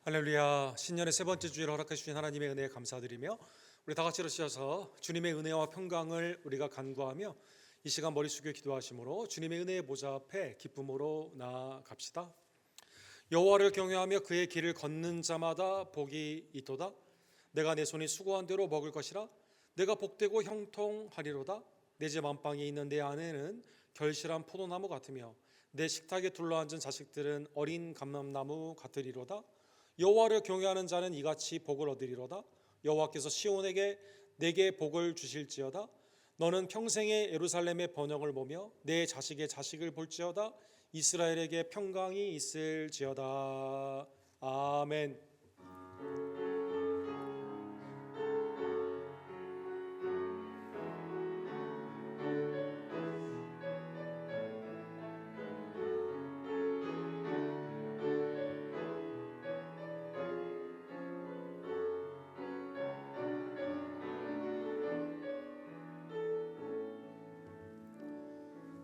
할렐루야. 신년의 세 번째 주일 허락해 주신 하나님의 은혜에 감사드리며 우리 다 같이 일어서셔서 주님의 은혜와 평강을 우리가 간구하며 이 시간 머리 숙여 기도하심으로 주님의 은혜의 보좌 앞에 기쁨으로 나아갑시다. 여호와를 경외하며 그의 길을 걷는 자마다 복이 있도다. 내가 내 손이 수고한 대로 먹을 것이라. 내가 복되고 형통하리로다. 내 집 안방에 있는 내 아내는 결실한 포도나무 같으며 내 식탁에 둘러앉은 자식들은 어린 감람나무 같으리로다. 여호와를 경외하는 자는 이같이 복을 얻으리로다. 여호와께서 시온에게 내게 복을 주실지어다. 너는 평생에 예루살렘의 번영을 보며 내 자식의 자식을 볼지어다. 이스라엘에게 평강이 있을지어다. 아멘.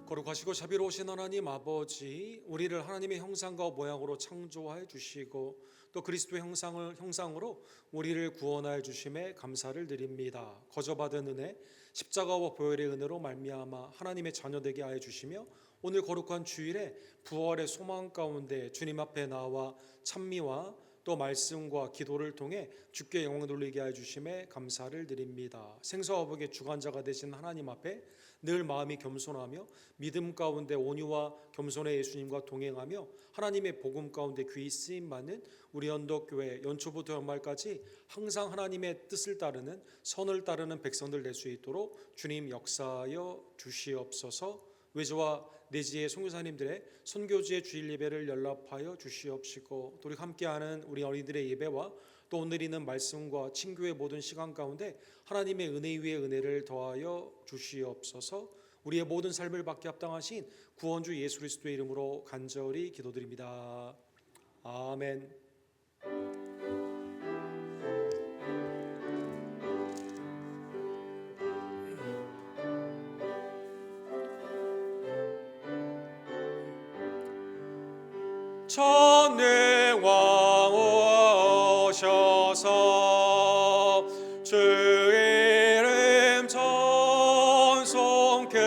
거룩하시고 자비로우신 하나님 아버지, 우리를 하나님의 형상과 모양으로 창조하여 주시고 또 그리스도의 형상으로 우리를 구원하여 주심에 감사를 드립니다. 거저받은 은혜, 십자가와 보혈의 은혜로 말미암아 하나님의 자녀되게 하여 주시며 오늘 거룩한 주일에 부활의 소망 가운데 주님 앞에 나와 찬미와 또 말씀과 기도를 통해 주께 영광 돌리게 하여 주심에 감사를 드립니다. 생사와 복의 주관자가 되신 하나님 앞에 늘 마음이 겸손하며 믿음 가운데 온유와 겸손의 예수님과 동행하며 하나님의 복음 가운데 귀히 쓰임받는 우리 언덕교회 연초부터 연말까지 항상 하나님의 뜻을 따르는 선을 따르는 백성들 될 수 있도록 주님 역사하여 주시옵소서. 외조와 내지의 선교사님들의 선교지의 주일 예배를 연락하여 주시옵시고 또 우리 함께하는 우리 어린이들의 예배와 또 오늘 있는 말씀과 친교의 모든 시간 가운데 하나님의 은혜 위에 은혜를 더하여 주시옵소서. 우리의 모든 삶을 받게 합당하신 구원주 예수 그리스도의 이름으로 간절히 기도드립니다. 아멘. 전능왕 오셔서 주 이름 찬송케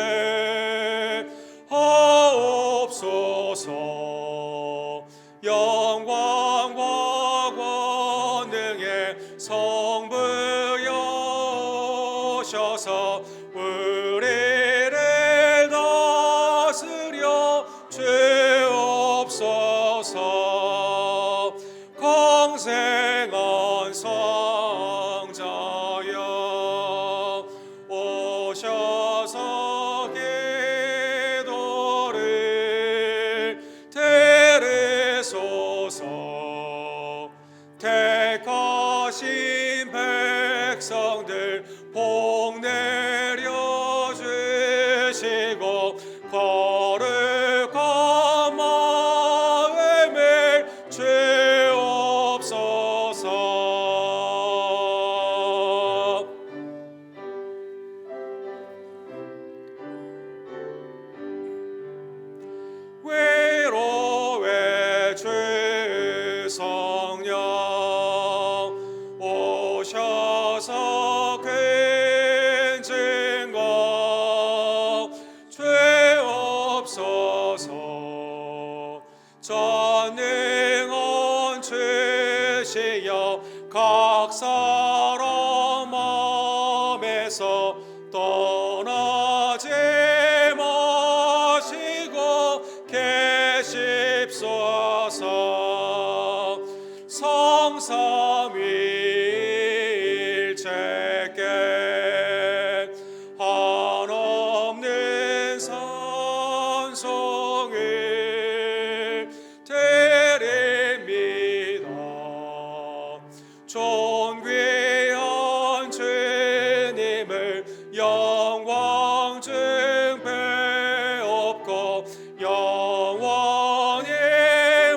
하옵소서. 영광과 권능의 성부여셔서 우리를 다스려 주옵소서. 공생한 성자여 오셔서 기도를 들으소서. 택하신 백성들 복 내려주시고 거룩한 마음을 주옵소서. 위로의 주 성령 오셔서 큰 증거 주옵소서. 전능한 주시여 각 사람 마음에서 떠나지 마시고 계십소서. 성삼위일체께 한없는 찬송을 드립니다. 존귀한 주님을 영광 증배옵고 영원히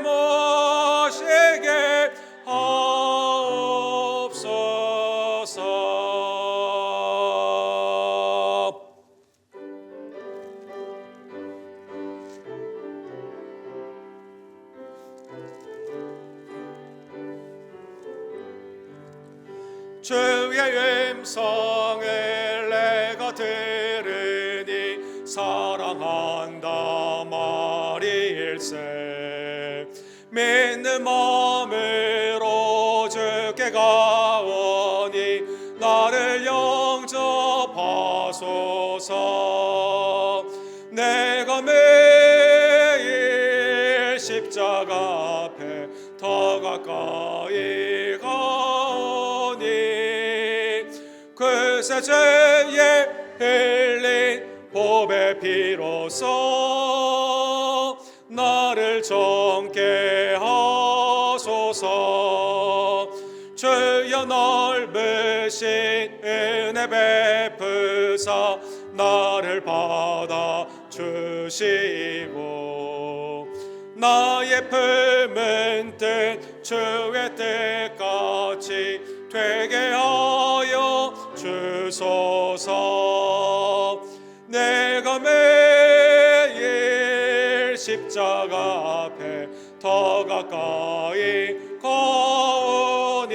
모시게 하옵소서. 주의 음성을 내가 들으니 사랑한다 말일세. 믿는 마음으로 주께 가오니 나를 영접하소서. 내가 매일 십자가 앞에 더 가까이 가오니 그새 죄에 흘린 보배 피로써 나를 정케 하소서. 주여 넓으신 은혜 베푸사 나를 받아 주시고 나의 품은 뜻 주의 뜻같이 되게 하여 주소서. 내가 매일 십자가 앞에 더 가까이 가오니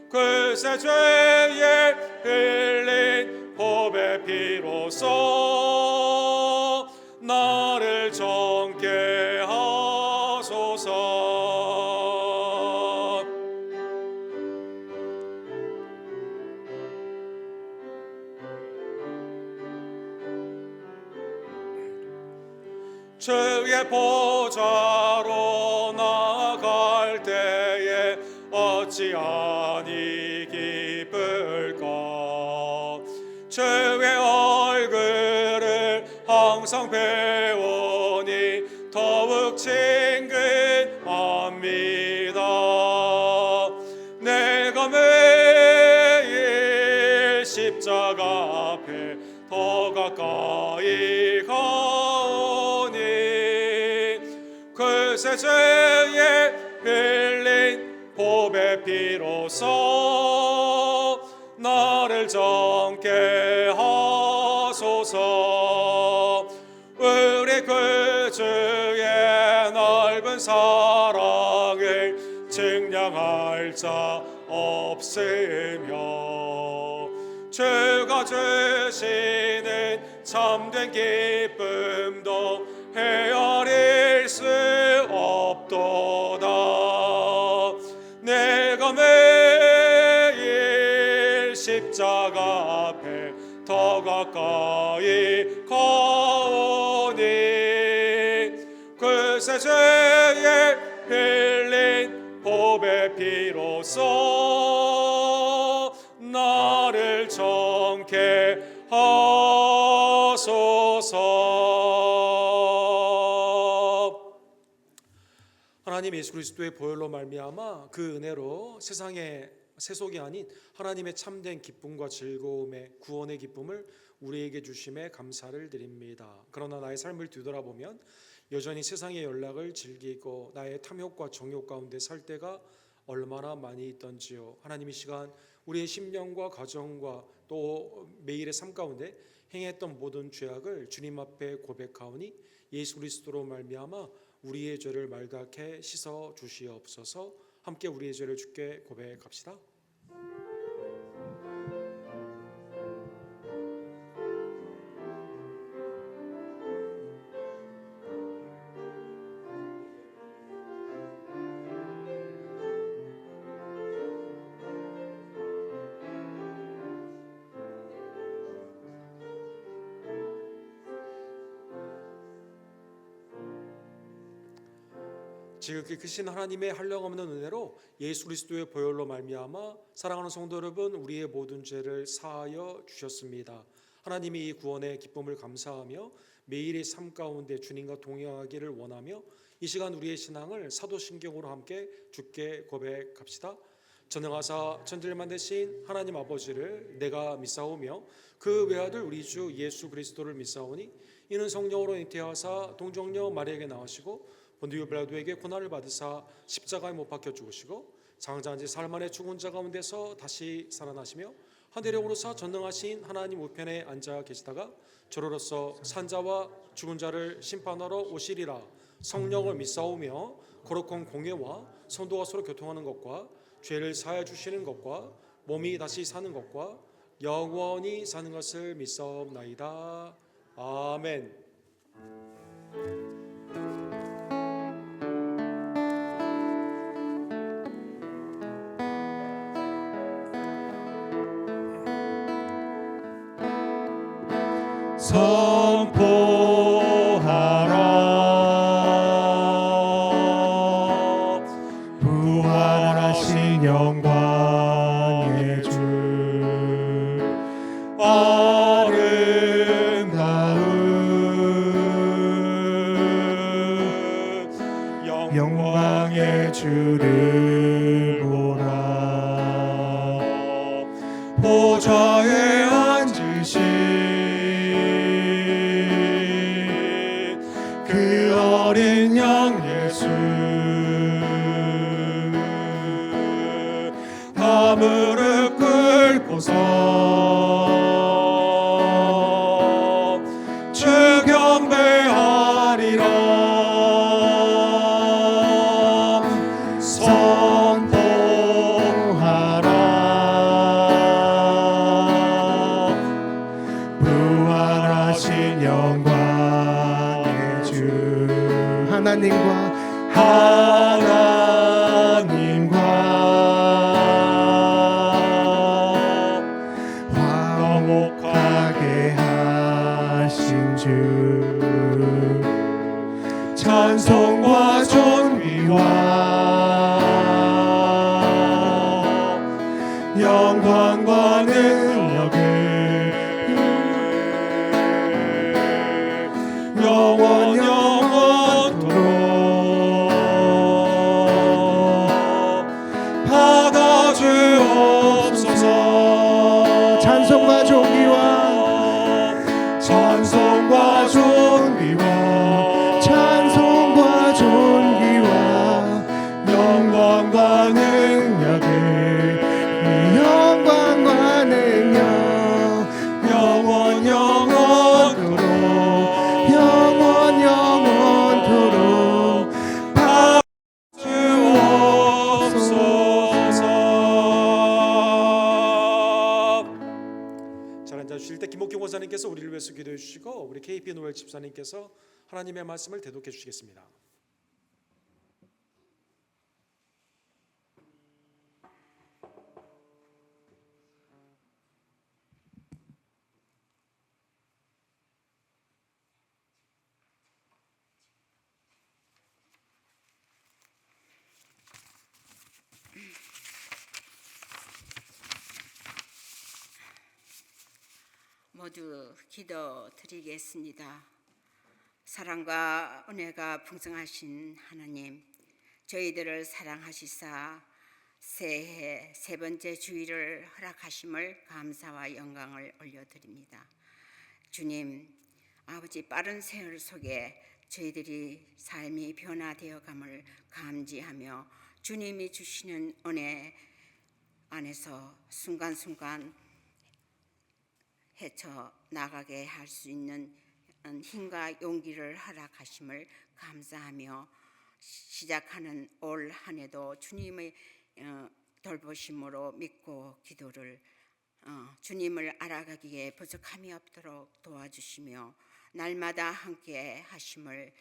그새 죄에 흘린 보배 피로써 나를 정케 하소서. 주의 보좌로 나아갈 때에 어찌하니 기쁠까. 주의 얼굴을 항상 배우니 더욱 친근합니다. 내가 매일 십자가 앞에 더 가까이 가오니 그새 죄에 흘린 보배 피로써 나를 정케 하소서. 우리 그 주의 넓은 사랑을 증량할 자 없으며 주가 주시는 참된 기쁨도 헤아릴 수 없도다. 내가 매일 십자가 앞에 더 가까이 가오니 그새 죄에 흘린 보배 피로써 나를 정케 하소서. 하나님 예수 그리스도의 보혈로 말미암아 그 은혜로 세상의 세속이 아닌 하나님의 참된 기쁨과 즐거움의 구원의 기쁨을 우리에게 주심에 감사를 드립니다. 그러나 나의 삶을 뒤돌아보면 여전히 세상의 연락을 즐기고 나의 탐욕과 정욕 가운데 살 때가 얼마나 많이 있던지요. 하나님 이 시간 우리의 심령과 가정과 또 매일의 삶 가운데 행했던 모든 죄악을 주님 앞에 고백하오니 예수 그리스도로 말미암아 우리의 죄를 말갛게 씻어 주시옵소서. 함께 우리의 죄를 주께 고백합시다. 지극히 크신 하나님의 한량없는 은혜로 예수 그리스도의 보혈로 말미암아 사랑하는 성도 여러분, 우리의 모든 죄를 사하여 주셨습니다. 하나님이 이 구원의 기쁨을 감사하며 매일의 삶 가운데 주님과 동행하기를 원하며 이 시간 우리의 신앙을 사도신경으로 함께 주께 고백합시다. 전능하사 천지를 만드신 하나님 아버지를 내가 믿사오며 그 외아들 우리 주 예수 그리스도를 믿사오니 이는 성령으로 잉태하사 동정녀 마리아에게 나으시고 본디오 빌라도에게 고난을 받으사 십자가에 못 박혀 죽으시고 장자한 지 사흘 만에 죽은 자 가운데서 다시 살아나시며 하늘에 오르사 전능하신 하나님 우편에 앉아 계시다가 저로로서 산자와 죽은 자를 심판하러 오시리라. 성령을 믿사오며 거룩한 공예와 성도가 서로 교통하는 것과 죄를 사하여 주시는 것과 몸이 다시 사는 것과 영원히 사는 것을 믿사옵나이다. 아멘. 선포하라 부활하신 영광의 주 아름다운 영광의 주를 보라 보좌에 앉으신 그 어린 양 예수 다 무릎 꿇고서 주 경배하리라 선포하라 부활하신 영광의 주 하나님과 화목하게 하신 주 찬송과 존귀와 영광과 능력을 영원토록 받아주옵소서. 찬송과 존귀와 찬송과 존귀와 찬송과 존귀와 영광과 능력을 영광과 능력 영원토록 영원토록 주옵소서. 잘 앉아주실 때 김옥경 원사님께서 우리를 위해서 기도해 주시고 우리 KP 노엘 집사님께서 하나님의 말씀을 대독해 주시겠습니다. 모두 기도드리겠습니다. 사랑과 은혜가 풍성하신 하나님, 저희들을 사랑하시사 새해 세 번째 주일을 허락하심을 감사와 영광을 올려드립니다. 주님, 아버지 빠른 세월 속에 저희들이 삶이 변화되어감을 감지하며 주님이 주시는 은혜 안에서 순간순간 헤쳐 나가게 할 수 있는 힘과 용기를 허락하심을 감사하며 시작하는 올 한 해도 주님의 돌보심으로 믿고 기도를 주님을 알아가기에 부족함이 없도록 도와주시며 날마다 함께 하심을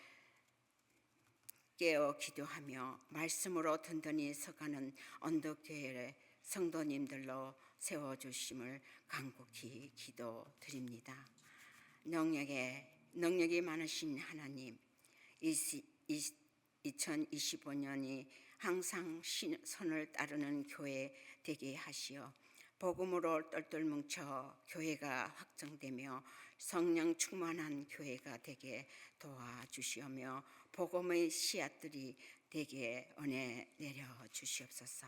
깨어 기도하며 말씀으로 든든히 서가는 언덕교회의 성도님들로 세워주심을 간곡히 기도드립니다. 능력이 많으신 하나님, 2025년이 항상 선을 따르는 교회 되게 하시어 복음으로 똘똘 뭉쳐 교회가 확정되며 성령 충만한 교회가 되게 도와주시오며 복음의 씨앗들이 되게 은혜 내려 주시옵소서.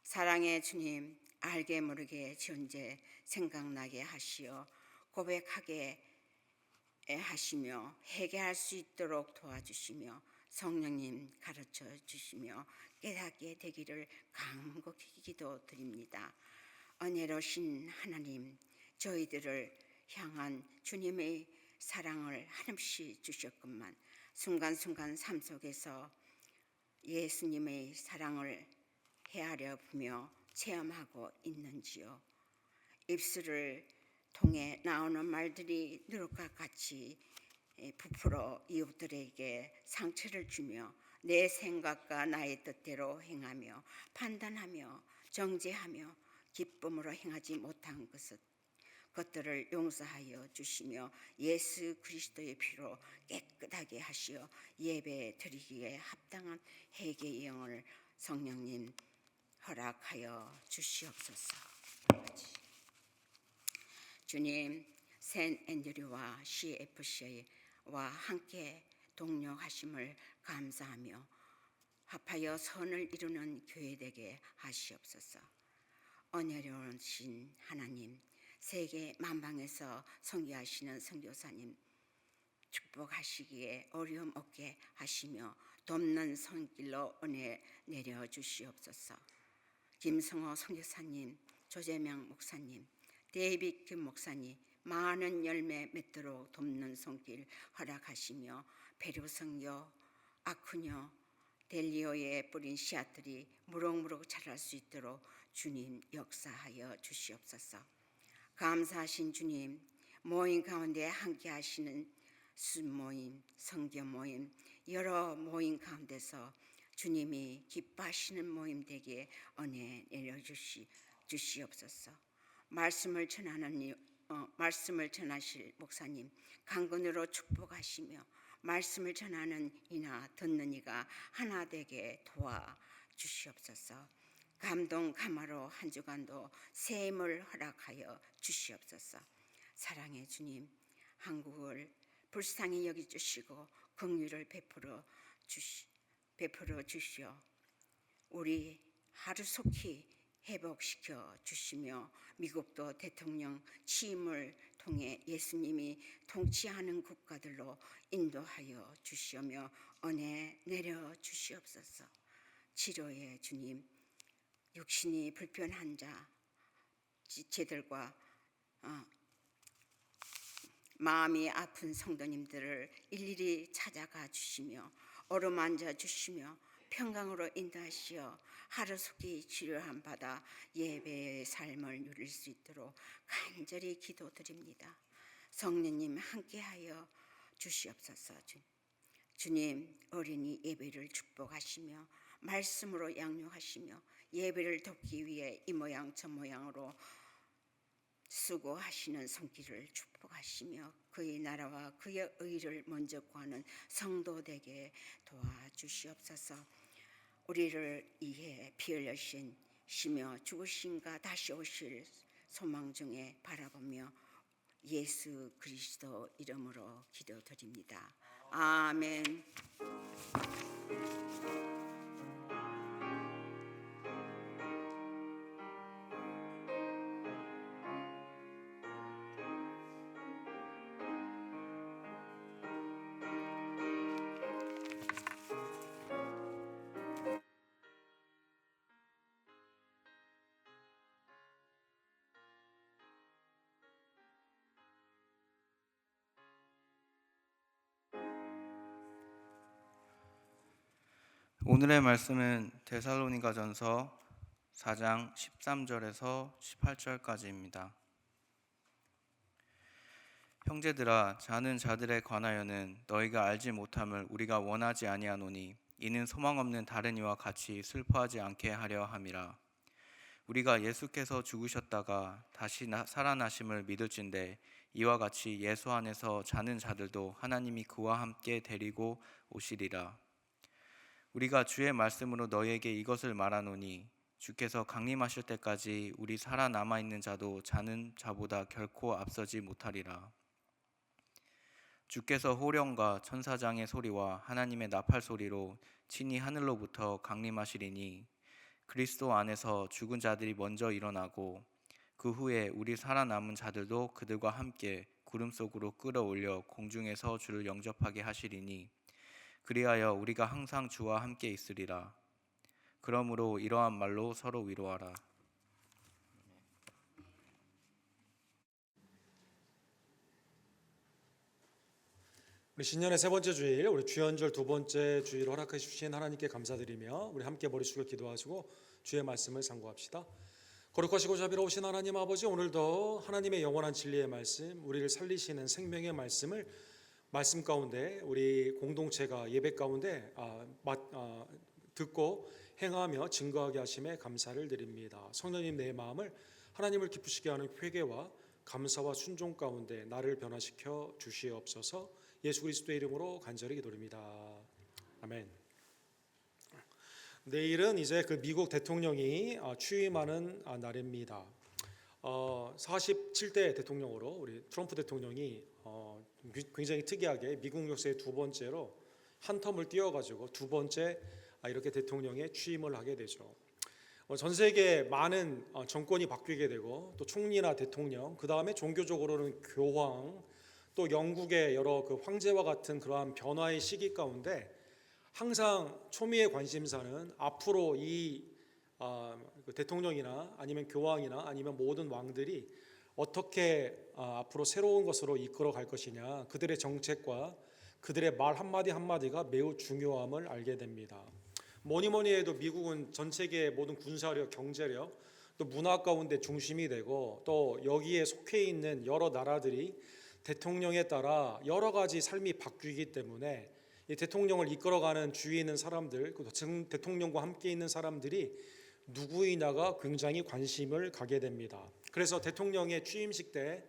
사랑의 주님, 알게 모르게 존재 생각나게 하시어 고백하게 하시며 회개할 수 있도록 도와주시며 성령님 가르쳐 주시며 깨닫게 되기를 간곡히 기도드립니다. 은혜로우신 하나님, 저희들을 향한 주님의 사랑을 한없이 주셨건만 순간순간 삶 속에서 예수님의 사랑을 헤아려 보며 체험하고 있는지요? 입술을 통해 나오는 말들이 누룩과 같이 부풀어 이웃들에게 상처를 주며 내 생각과 나의 뜻대로 행하며 판단하며 정죄하며 기쁨으로 행하지 못한 것들을 용서하여 주시며 예수 그리스도의 피로 깨끗하게 하시어 예배 드리기에 합당한 회개의 영을 성령님 허락하여 주시옵소서. 주님, 샌 앤드류와 CFC와 함께 동력하심을 감사하며 합하여 선을 이루는 교회 되게 하시옵소서. 은혜로우신 하나님, 세계 만방에서 선교하시는 선교사님 축복하시기에 어려움 없게 하시며 돕는 손길로 은혜 내려 주시옵소서. 김성호 선교사님, 조재명 목사님, 데이빗 김 목사님 많은 열매 맺도록 돕는 손길 허락하시며 배류선교, 아쿠뇨, 델리오에 뿌린 씨앗들이 무럭무럭 자랄 수 있도록 주님 역사하여 주시옵소서. 감사하신 주님, 모임 가운데 함께 하시는 순모임, 성교 모임, 여러 모임 가운데서 주님이 기뻐하시는 모임 되기에 은혜 내려주시옵소서. 말씀을 전하실 목사님 강건으로 축복하시며 말씀을 전하는 이나 듣는 이가 하나 되게 도와주시옵소서. 감동 감화로 한 주간도 새 힘을 허락하여 주시옵소서. 사랑의 주님, 한국을 불쌍히 여겨주시고 긍휼을 베풀어 주시어 우리 하루속히 회복시켜 주시며 미국도 대통령 취임을 통해 예수님이 통치하는 국가들로 인도하여 주시며 은혜 내려 주시옵소서. 치료의 주님, 육신이 불편한 지체들과 마음이 아픈 성도님들을 일일이 찾아가 주시며 어루만져 주시며 평강으로 인도하시어 하루속히 치료함 받아 예배의 삶을 누릴 수 있도록 간절히 기도드립니다. 성령님 함께하여 주시옵소서. 주님, 어린이 예배를 축복하시며 말씀으로 양육하시며 예배를 돕기 위해 이 모양 저 모양으로 수고하시는 손길을 축복하시며 그의 나라와 그의 의를 먼저 구하는 성도되게 도와주시옵소서. 우리를 위해 피 흘리시며 죽으신가 다시 오실 소망 중에 바라보며 예수 그리스도 이름으로 기도드립니다. 아멘. 오늘의 말씀은 데살로니가전서 4장 13절에서 18절까지입니다. 형제들아, 자는 자들에 관하여는 너희가 알지 못함을 우리가 원하지 아니하노니 이는 소망 없는 다른 이와 같이 슬퍼하지 않게 하려 함이라. 우리가 예수께서 죽으셨다가 다시 살아나심을 믿을진대 이와 같이 예수 안에서 자는 자들도 하나님이 그와 함께 데리고 오시리라. 우리가 주의 말씀으로 너희에게 이것을 말하노니 주께서 강림하실 때까지 우리 살아남아 있는 자도 자는 자보다 결코 앞서지 못하리라. 주께서 호령과 천사장의 소리와 하나님의 나팔 소리로 친히 하늘로부터 강림하시리니 그리스도 안에서 죽은 자들이 먼저 일어나고 그 후에 우리 살아남은 자들도 그들과 함께 구름 속으로 끌어올려 공중에서 주를 영접하게 하시리니 그리하여 우리가 항상 주와 함께 있으리라. 그러므로 이러한 말로 서로 위로하라. 신년의 세 번째 주일, 우리 주연절 두 번째 주일 허락해 주신 하나님께 감사드리며 우리 함께 머리 숙여 기도하시고 주의 말씀을 상고합시다. 거룩하시고 자비로우신 하나님 아버지, 오늘도 하나님의 영원한 진리의 말씀, 우리를 살리시는 생명의 말씀을 말씀 가운데 우리 공동체가 예배 가운데 듣고 행하며 증거하게 하심에 감사를 드립니다. 성령님, 내 마음을 하나님을 기쁘시게 하는 회개와 감사와 순종 가운데 나를 변화시켜 주시옵소서. 예수 그리스도의 이름으로 간절히 기도드립니다. 아멘. 내일은 이제 그 미국 대통령이 취임하는 날입니다. 47대 대통령으로 우리 트럼프 대통령이 굉장히 특이하게 미국 역사의 두 번째로 한 텀을 띄워가지고 두 번째 이렇게 대통령에 취임을 하게 되죠. 전 세계 많은 정권이 바뀌게 되고 또 총리나 대통령, 그 다음에 종교적으로는 교황, 또 영국의 여러 그 황제와 같은 그러한 변화의 시기 가운데 항상 초미의 관심사는 앞으로 이 대통령이나 아니면 교황이나 아니면 모든 왕들이 어떻게 앞으로 새로운 것으로 이끌어 갈 것이냐, 그들의 정책과 그들의 말 한마디 한마디가 매우 중요함을 알게 됩니다. 뭐니 해도 미국은 전 세계의 모든 군사력, 경제력, 또 문화 가운데 중심이 되고 또 여기에 속해 있는 여러 나라들이 대통령에 따라 여러 가지 삶이 바뀌기 때문에 이 대통령을 이끌어가는 주위에 있는 사람들, 대통령과 함께 있는 사람들이 누구이냐가 굉장히 관심을 가게 됩니다. 그래서 대통령의 취임식 때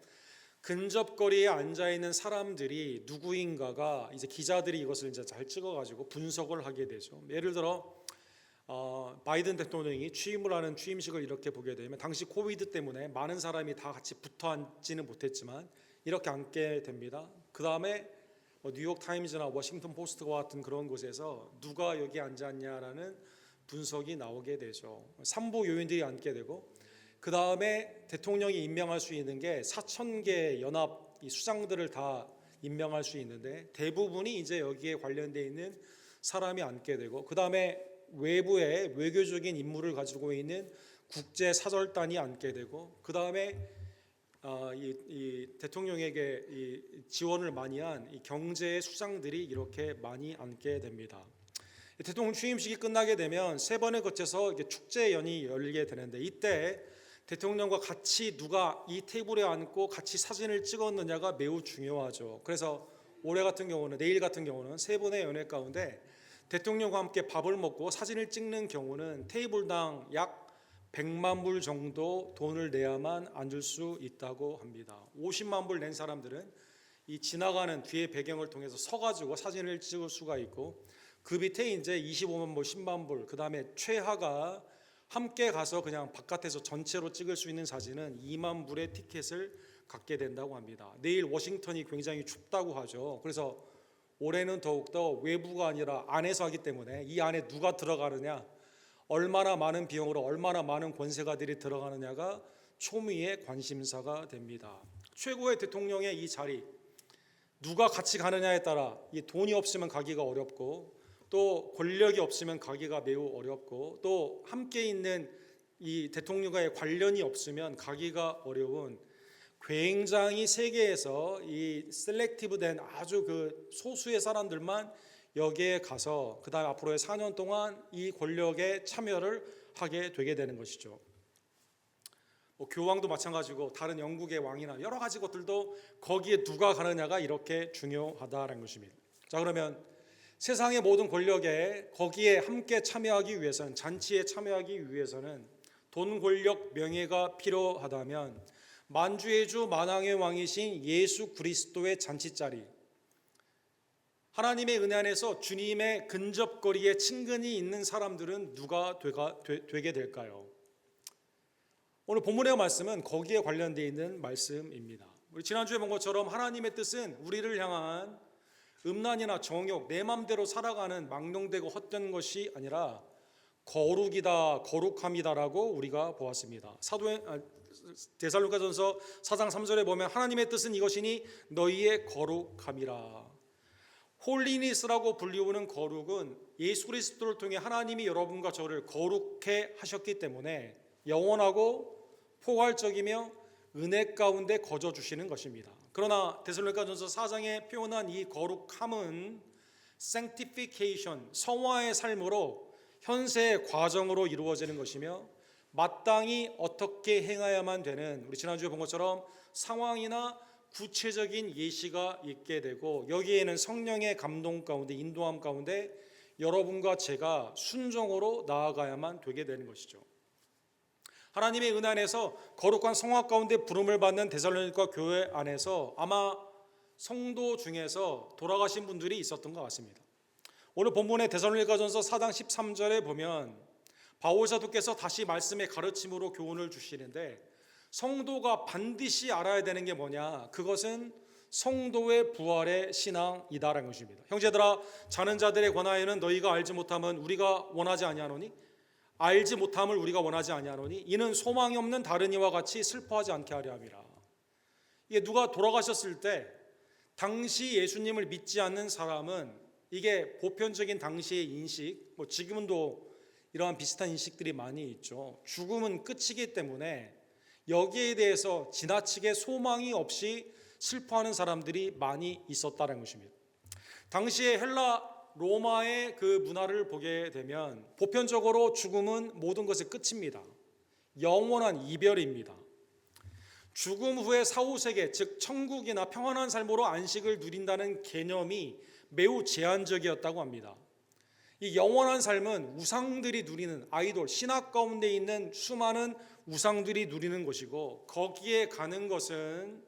근접거리에 앉아 있는 사람들이 누구인가가 이제 기자들이 이것을 이제 잘 찍어가지고 분석을 하게 되죠. 예를 들어 바이든 대통령이 취임을 하는 취임식을 이렇게 보게 되면 당시 코비드 때문에 많은 사람이 다 같이 붙어 앉지는 못했지만 이렇게 앉게 됩니다. 그 다음에 뉴욕 타임즈나 워싱턴 포스트와 같은 그런 곳에서 누가 여기 앉았냐라는 분석이 나오게 되죠. 3부 요인들이 앉게 되고 그 다음에 대통령이 임명할 수 있는 게 4,000개 연합 이 수장들을 다 임명할 수 있는데 대부분이 이제 여기에 관련되어 있는 사람이 앉게 되고 그 다음에 외부에 외교적인 임무를 가지고 있는 국제 사절단이 앉게 되고 그 다음에 이 대통령에게 이 지원을 많이 한 이 경제의 수장들이 이렇게 많이 앉게 됩니다. 대통령 취임식이 끝나게 되면 세 번에 거쳐서 이게 축제연이 열리게 되는데 이때 대통령과 같이 누가 이 테이블에 앉고 같이 사진을 찍었느냐가 매우 중요하죠. 그래서 올해 같은 경우는 내일 같은 경우는 세 번의 연회 가운데 대통령과 함께 밥을 먹고 사진을 찍는 경우는 테이블당 약 100만 불 정도 돈을 내야만 앉을 수 있다고 합니다. 50만 불 낸 사람들은 이 지나가는 뒤에 배경을 통해서 서가지고 사진을 찍을 수가 있고 그 밑에 이제 25만 불, 10만 불, 그 다음에 최하가 함께 가서 그냥 바깥에서 전체로 찍을 수 있는 사진은 2만 불의 티켓을 갖게 된다고 합니다. 내일 워싱턴이 굉장히 춥다고 하죠. 그래서 올해는 더욱더 외부가 아니라 안에서 하기 때문에 이 안에 누가 들어가느냐, 얼마나 많은 비용으로 얼마나 많은 권세가들이 들어가느냐가 초미의 관심사가 됩니다. 최고의 대통령의 이 자리, 누가 같이 가느냐에 따라 이 돈이 없으면 가기가 어렵고 또 권력이 없으면 가기가 매우 어렵고 또 함께 있는 이 대통령과의 관련이 없으면 가기가 어려운 굉장히 세계에서 이 셀렉티브된 아주 그 소수의 사람들만 여기에 가서 그 다음 앞으로의 4년 동안 이 권력에 참여를 하게 되게 되는 것이죠. 교황도 마찬가지고 다른 영국의 왕이나 여러 가지 것들도 거기에 누가 가느냐가 이렇게 중요하다는 것입니다. 자, 그러면 세상의 모든 권력에 거기에 함께 참여하기 위해서는, 잔치에 참여하기 위해서는 돈, 권력, 명예가 필요하다면 만주의 주 만왕의 왕이신 예수 그리스도의 잔치자리, 하나님의 은혜 안에서 주님의 근접거리에 친근히 있는 사람들은 누가 되게 될까요? 오늘 본문의 말씀은 거기에 관련되어 있는 말씀입니다. 우리 지난주에 본 것처럼 하나님의 뜻은 우리를 향한 음란이나 정욕, 내 맘대로 살아가는 망령되고 헛된 것이 아니라 거룩이다, 거룩함이다라고 우리가 보았습니다. 데살로니가전서 4장 3절에 보면 하나님의 뜻은 이것이니 너희의 거룩함이라. 홀리니스라고 불리우는 거룩은 예수 그리스도를 통해 하나님이 여러분과 저를 거룩해 하셨기 때문에 영원하고 포괄적이며 은혜 가운데 거저 주시는 것입니다. 그러나 데살로니가전서 4장에 표현한 이 거룩함은 sanctification, 성화의 삶으로 현세의 과정으로 이루어지는 것이며 마땅히 어떻게 행해야만 되는, 우리 지난주에 본 것처럼 상황이나 구체적인 예시가 있게 되고, 여기에는 성령의 감동 가운데, 인도함 가운데 여러분과 제가 순종으로 나아가야만 되게 되는 것이죠. 하나님의 은혜 안에서 거룩한 성화 가운데 부름을 받는 데살로니가 교회 안에서 아마 성도 중에서 돌아가신 분들이 있었던 것 같습니다. 오늘 본문의 데살로니가전서 4장 13절에 보면 바울 사도께서 다시 말씀의 가르침으로 교훈을 주시는데, 성도가 반드시 알아야 되는 게 뭐냐? 그것은 성도의 부활의 신앙이다라는 것입니다. 형제들아, 자는 자들에 관하여는 너희가 알지 못함은 우리가 원하지 아니하노니, 알지 못함을 우리가 원하지 아니하노니 이는 소망이 없는 다른 이와 같이 슬퍼하지 않게 하려 함이라. 이게 누가 돌아가셨을 때 당시 예수님을 믿지 않는 사람은, 이게 보편적인 당시의 인식, 지금도 이러한 비슷한 인식들이 많이 있죠. 죽음은 끝이기 때문에 여기에 대해서 지나치게 소망이 없이 슬퍼하는 사람들이 많이 있었다는 것입니다. 당시에 헬라 로마의 그 문화를 보게 되면 보편적으로 죽음은 모든 것의 끝입니다. 영원한 이별입니다. 죽음 후의 사후세계, 즉 천국이나 평안한 삶으로 안식을 누린다는 개념이 매우 제한적이었다고 합니다. 이 영원한 삶은 우상들이 누리는, 아이돌, 신학 가운데 있는 수많은 우상들이 누리는 것이고, 거기에 가는 것은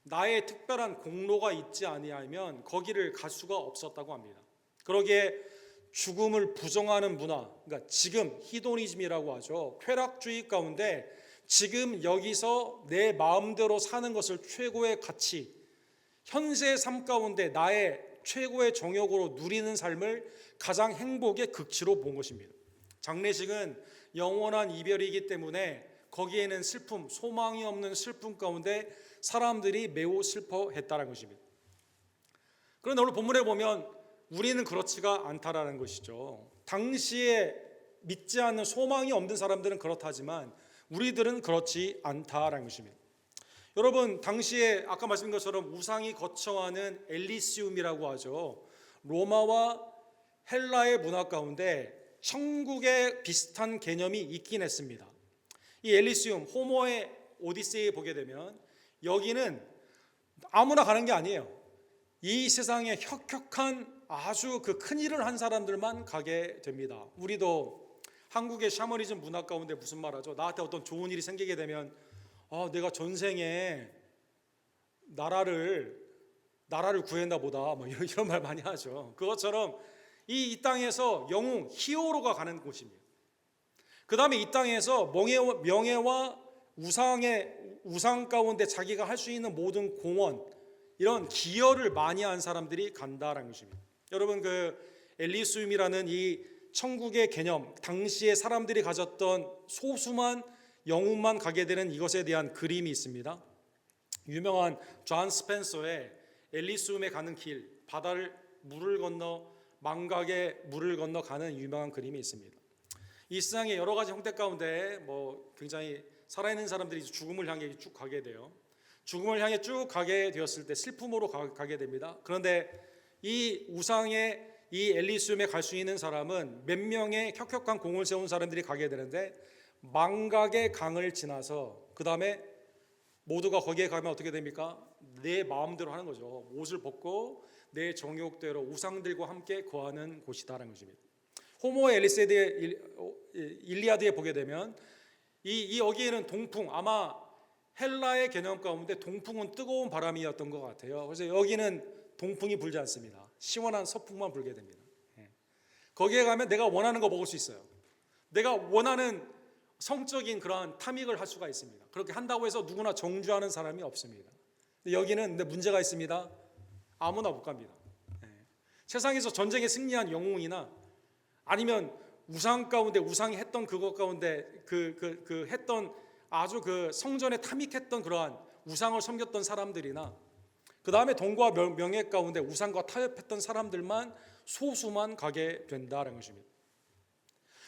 나의 특별한 공로가 있지 아니하면 거기를 갈 수가 없었다고 합니다. 그러기에 죽음을 부정하는 문화, 그러니까 지금 히도니즘이라고 하죠. 쾌락주의 가운데 지금 여기서 내 마음대로 사는 것을 최고의 가치, 현세의 삶 가운데 나의 최고의 정욕으로 누리는 삶을 가장 행복의 극치로 본 것입니다. 장례식은 영원한 이별이기 때문에 거기에는 슬픔, 소망이 없는 슬픔 가운데 사람들이 매우 슬퍼했다는 것입니다. 그런데 오늘 본문에 보면 우리는 그렇지가 않다라는 것이죠. 당시에 믿지 않는, 소망이 없는 사람들은 그렇다지만 우리들은 그렇지 않다라는 것입니다. 여러분, 당시에 아까 말씀드린 것처럼 우상이 거처하는 엘리시움이라고 하죠. 로마와 헬라의 문화 가운데 천국의 비슷한 개념이 있긴 했습니다. 이 엘리시움, 호모의 오디세이에 보게 되면 여기는 아무나 가는 게 아니에요. 이 세상에 혁혁한 아주 그 큰 일을 한 사람들만 가게 됩니다. 우리도 한국의 샤머니즘 문화 가운데 무슨 말 하죠? 나한테 어떤 좋은 일이 생기게 되면 내가 전생에 나라를 구했나 보다, 이런 말 많이 하죠. 그것처럼 이 땅에서 영웅, 히어로가 가는 곳입니다. 그 다음에 이 땅에서 명예와 우상 가운데 자기가 할 수 있는 모든 공헌, 이런 기여를 많이 한 사람들이 간다라는 것입니다. 여러분, 그 엘리시움이라는 이 천국의 개념, 당시에 사람들이 가졌던 소수만 영웅만 가게 되는 이것에 대한 그림이 있습니다. 유명한 존 스펜서의 엘리시움에 가는 길, 바다를 물을 건너 망각의 물을 건너 가는 유명한 그림이 있습니다. 이 세상의 여러 가지 형태 가운데 굉장히 살아있는 사람들이 죽음을 향해 쭉 가게 돼요. 죽음을 향해 쭉 가게 되었을 때 슬픔으로 가게 됩니다. 그런데 이 우상의 이 엘리시움에 갈 수 있는 사람은 몇 명의 혁혁한 공을 세운 사람들이 가게 되는데, 망각의 강을 지나서 그 다음에 모두가 거기에 가면 어떻게 됩니까? 내 마음대로 하는 거죠. 옷을 벗고 내 정욕대로 우상들과 함께 거하는 곳이다라는 것입니다. 호모의 일리아드에 보게 되면 이 여기에는 동풍, 아마 헬라의 개념 가운데 동풍은 뜨거운 바람이었던 것 같아요. 그래서 여기는 동풍이 불지 않습니다. 시원한 서풍만 불게 됩니다. 거기에 가면 내가 원하는 거 먹을 수 있어요. 내가 원하는 성적인 그러한 탐닉을 할 수가 있습니다. 그렇게 한다고 해서 누구나 정죄하는 사람이 없습니다. 여기는 근데 문제가 있습니다. 아무나 못 갑니다. 세상에서 전쟁에 승리한 영웅이나 아니면 우상 가운데, 우상이 했던 그것 가운데 했던 아주 그 성전에 탐닉했던 그러한 우상을 섬겼던 사람들이나, 그 다음에 돈과 명예 가운데 우상과 타협했던 사람들만, 소수만 가게 된다는 것입니다.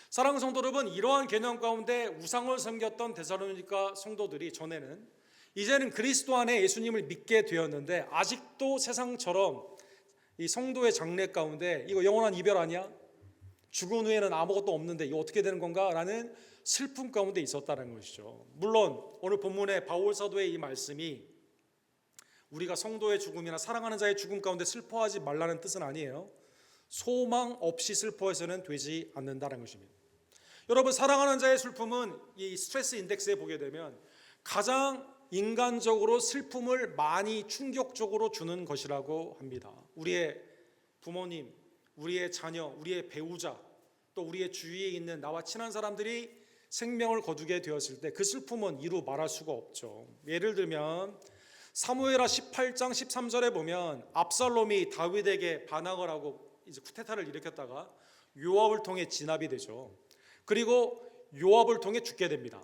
사랑하는 성도 여러분, 이러한 개념 가운데 우상을 섬겼던 데살로니가 성도들이 전에는 이제는 그리스도 안에 예수님을 믿게 되었는데 아직도 세상처럼 이 성도의 장래 가운데 이거 영원한 이별 아니야? 죽은 후에는 아무것도 없는데 이거 어떻게 되는 건가? 라는 슬픔 가운데 있었다는 것이죠. 물론 오늘 본문의 바울 사도의 이 말씀이 우리가 성도의 죽음이나 사랑하는 자의 죽음 가운데 슬퍼하지 말라는 뜻은 아니에요. 소망 없이 슬퍼해서는 되지 않는다는 것입니다. 여러분, 사랑하는 자의 슬픔은 이 스트레스 인덱스에 보게 되면 가장 인간적으로 슬픔을 많이 충격적으로 주는 것이라고 합니다. 우리의 부모님, 우리의 자녀, 우리의 배우자, 또 우리의 주위에 있는 나와 친한 사람들이 생명을 거두게 되었을 때 그 슬픔은 이루 말할 수가 없죠. 예를 들면 사무엘하 18장 13절에 보면 압살롬이 다윗에게 반항을 하고 이제 쿠데타를 일으켰다가 요압을 통해 진압이 되죠. 그리고 요압을 통해 죽게 됩니다.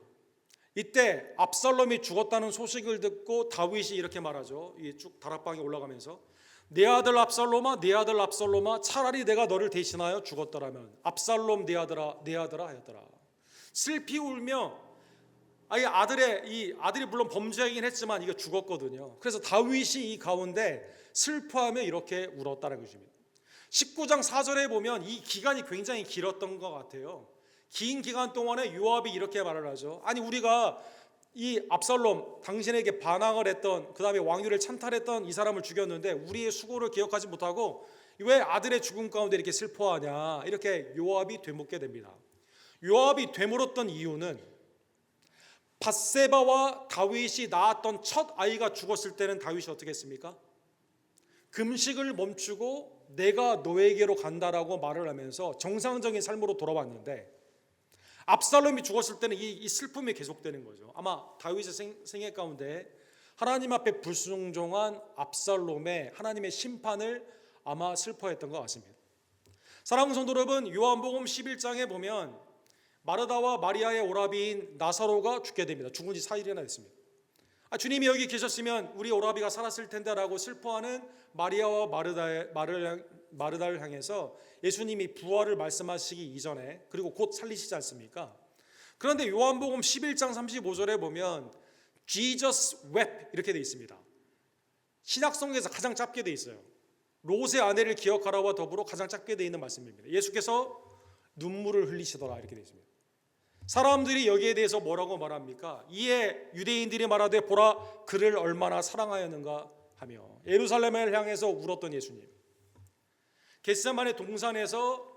이때 압살롬이 죽었다는 소식을 듣고 다윗이 이렇게 말하죠. 이 쭉 다락방에 올라가면서 내 아들 압살롬아, 내 아들 압살롬아, 차라리 내가 너를 대신하여 죽었더라면 압살롬 내 아들아, 내 아들아 하였더라. 슬피 울며 이 아들이 물론 범죄하긴 했지만 이거 죽었거든요. 그래서 다윗이 이 가운데 슬퍼하며 이렇게 울었다는 것입니다. 19장 4절에 보면 이 기간이 굉장히 길었던 것 같아요. 긴 기간 동안에 요압이 이렇게 말을 하죠. 아니, 우리가 이 압살롬 당신에게 반항을 했던, 그 다음에 왕위를 찬탈했던 이 사람을 죽였는데 우리의 수고를 기억하지 못하고 왜 아들의 죽음 가운데 이렇게 슬퍼하냐, 이렇게 요압이 되묻게 됩니다. 요압이 되물었던 이유는 밧세바와 다윗이 낳았던 첫 아이가 죽었을 때는 다윗이 어떻게 했습니까? 금식을 멈추고 내가 너에게로 간다라고 말을 하면서 정상적인 삶으로 돌아왔는데 압살롬이 죽었을 때는 이 슬픔이 계속되는 거죠. 아마 다윗의 생애 가운데 하나님 앞에 불순종한 압살롬의 하나님의 심판을 아마 슬퍼했던 것 같습니다. 사랑하는 성도 여러분, 요한복음 11장에 보면 마르다와 마리아의 오라비인 나사로가 죽게 됩니다. 죽은 지 4일이나 됐습니다. 주님이 여기 계셨으면 우리 오라비가 살았을 텐데라고 슬퍼하는 마리아와 마르다를 향해서 예수님이 부활을 말씀하시기 이전에, 그리고 곧 살리시지 않습니까? 그런데 요한복음 11장 35절에 보면 Jesus wept 이렇게 되어 있습니다. 신약성경에서 가장 짧게 되어 있어요. 롯의 아내를 기억하라와 더불어 가장 짧게 되어 있는 말씀입니다. 예수께서 눈물을 흘리시더라 이렇게 되어 있습니다. 사람들이 여기에 대해서 뭐라고 말합니까? 이에 유대인들이 말하되 보라 그를 얼마나 사랑하였는가 하며 예루살렘을 향해서 울었던 예수님, 겟세마네 동산에서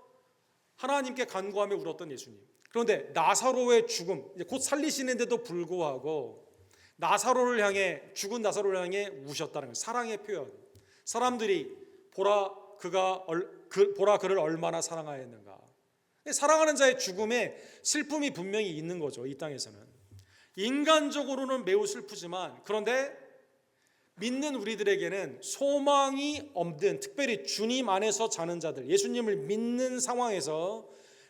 하나님께 간구하며 울었던 예수님. 그런데 나사로의 죽음, 곧 살리시는데도 불구하고 나사로를 향해, 죽은 나사로를 향해 우셨다는 거예요. 사랑의 표현. 사람들이 보라 그를 얼마나 사랑하였는가. 사랑하는 자의 죽음에 슬픔이 분명히 있는 거죠. 이 땅에서는 인간적으로는 매우 슬프지만, 그런데 믿는 우리들에게는 소망이 없는, 특별히 주님 안에서 자는 자들, 예수님을 믿는 상황에서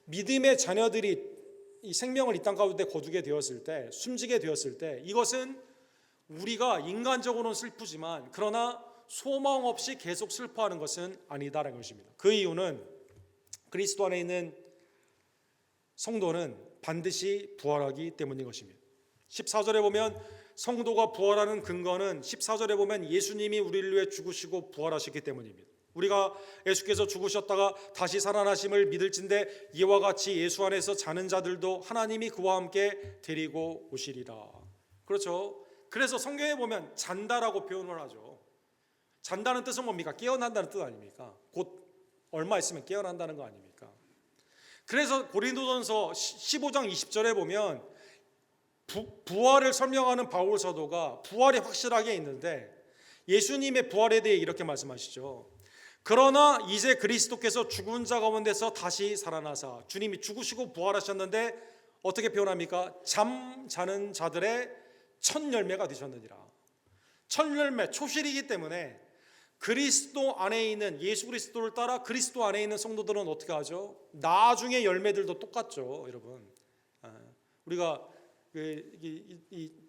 믿음의 자녀들이 이 생명을 이 땅 가운데 거두게 되었을 때, 숨지게 되었을 때, 이것은 우리가 인간적으로는 슬프지만 그러나 소망 없이 계속 슬퍼하는 것은 아니다라는 것입니다. 그 이유는 그리스도 안에 있는 성도는 반드시 부활하기 때문인 것입니다. 14절에 보면 성도가 부활하는 근거는 14절에 보면 예수님이 우리를 위해 죽으시고 부활하셨기 때문입니다. 우리가 예수께서 죽으셨다가 다시 살아나심을 믿을진대 이와 같이 예수 안에서 자는 자들도 하나님이 그와 함께 데리고 오시리라. 그렇죠. 그래서 성경에 보면 잔다라고 표현을 하죠. 잔다는 뜻은 뭡니까? 깨어난다는 뜻 아닙니까? 곧 얼마 있으면 깨어난다는 거 아닙니까? 그래서 고린도전서 15장 20절에 보면 부활을 설명하는 바울 사도가 부활이 확실하게 있는데 예수님의 부활에 대해 이렇게 말씀하시죠. 그러나 이제 그리스도께서 죽은 자 가운데서 다시 살아나사, 주님이 죽으시고 부활하셨는데 어떻게 표현합니까? 잠자는 자들의 첫 열매가 되셨느니라. 첫 열매, 초실이기 때문에 그리스도 안에 있는, 예수 그리스도를 따라 그리스도 안에 있는 성도들은 어떻게 하죠? 나중에 열매들도 똑같죠, 여러분. 우리가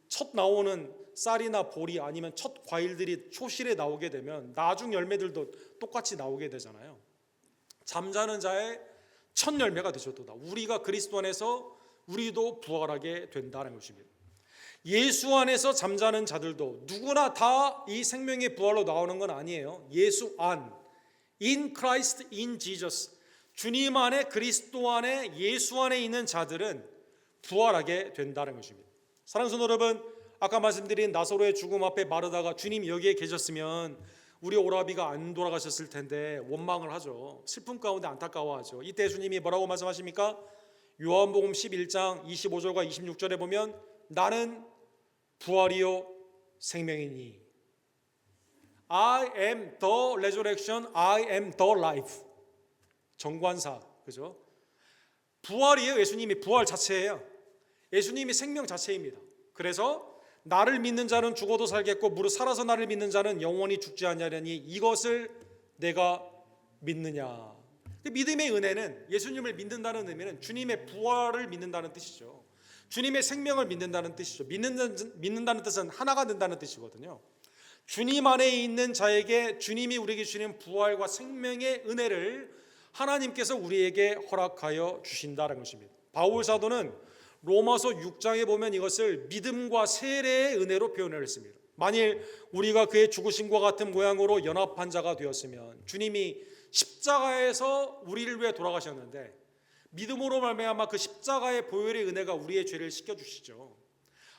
첫 나오는 쌀이나 보리 아니면 첫 과일들이 초실에 나오게 되면 나중 열매들도 똑같이 나오게 되잖아요. 잠자는 자의 첫 열매가 되셨도다. 우리가 그리스도 안에서 우리도 부활하게 된다는 것입니다. 예수 안에서 잠자는 자들도 누구나 다 이 생명의 부활로 나오는 건 아니에요. 예수 안, in Christ, in Jesus, 주님 안에, 그리스도 안에, 예수 안에 있는 자들은 부활하게 된다는 것입니다. 사랑하는 성도 여러분, 아까 말씀드린 나사로의 죽음 앞에 마르다가 주님 여기에 계셨으면 우리 오라비가 안 돌아가셨을 텐데 원망을 하죠. 슬픔 가운데 안타까워하죠. 이때 예수님이 뭐라고 말씀하십니까? 요한복음 11장 25절과 26절에 보면 나는 부활이요 생명이니, I am the resurrection, I am the life. 정관사, 그죠? 부활이에요. 예수님이 부활 자체예요. 예수님이 생명 자체입니다. 그래서 나를 믿는 자는 죽어도 살겠고 무릇 살아서 나를 믿는 자는 영원히 죽지 않냐니 이것을 내가 믿느냐. 믿음의 은혜는, 예수님을 믿는다는 의미는 주님의 부활을 믿는다는 뜻이죠. 주님의 생명을 믿는다는 뜻이죠. 믿는다는 뜻은 하나가 된다는 뜻이거든요. 주님 안에 있는 자에게 주님이 우리에게 주시는 부활과 생명의 은혜를 하나님께서 우리에게 허락하여 주신다는 것입니다. 바울 사도는 로마서 6장에 보면 이것을 믿음과 세례의 은혜로 표현을 했습니다. 만일 우리가 그의 죽으심과 같은 모양으로 연합한 자가 되었으면, 주님이 십자가에서 우리를 위해 돌아가셨는데 믿음으로 말미암아 그 십자가의 보혈의 은혜가 우리의 죄를 씻겨주시죠.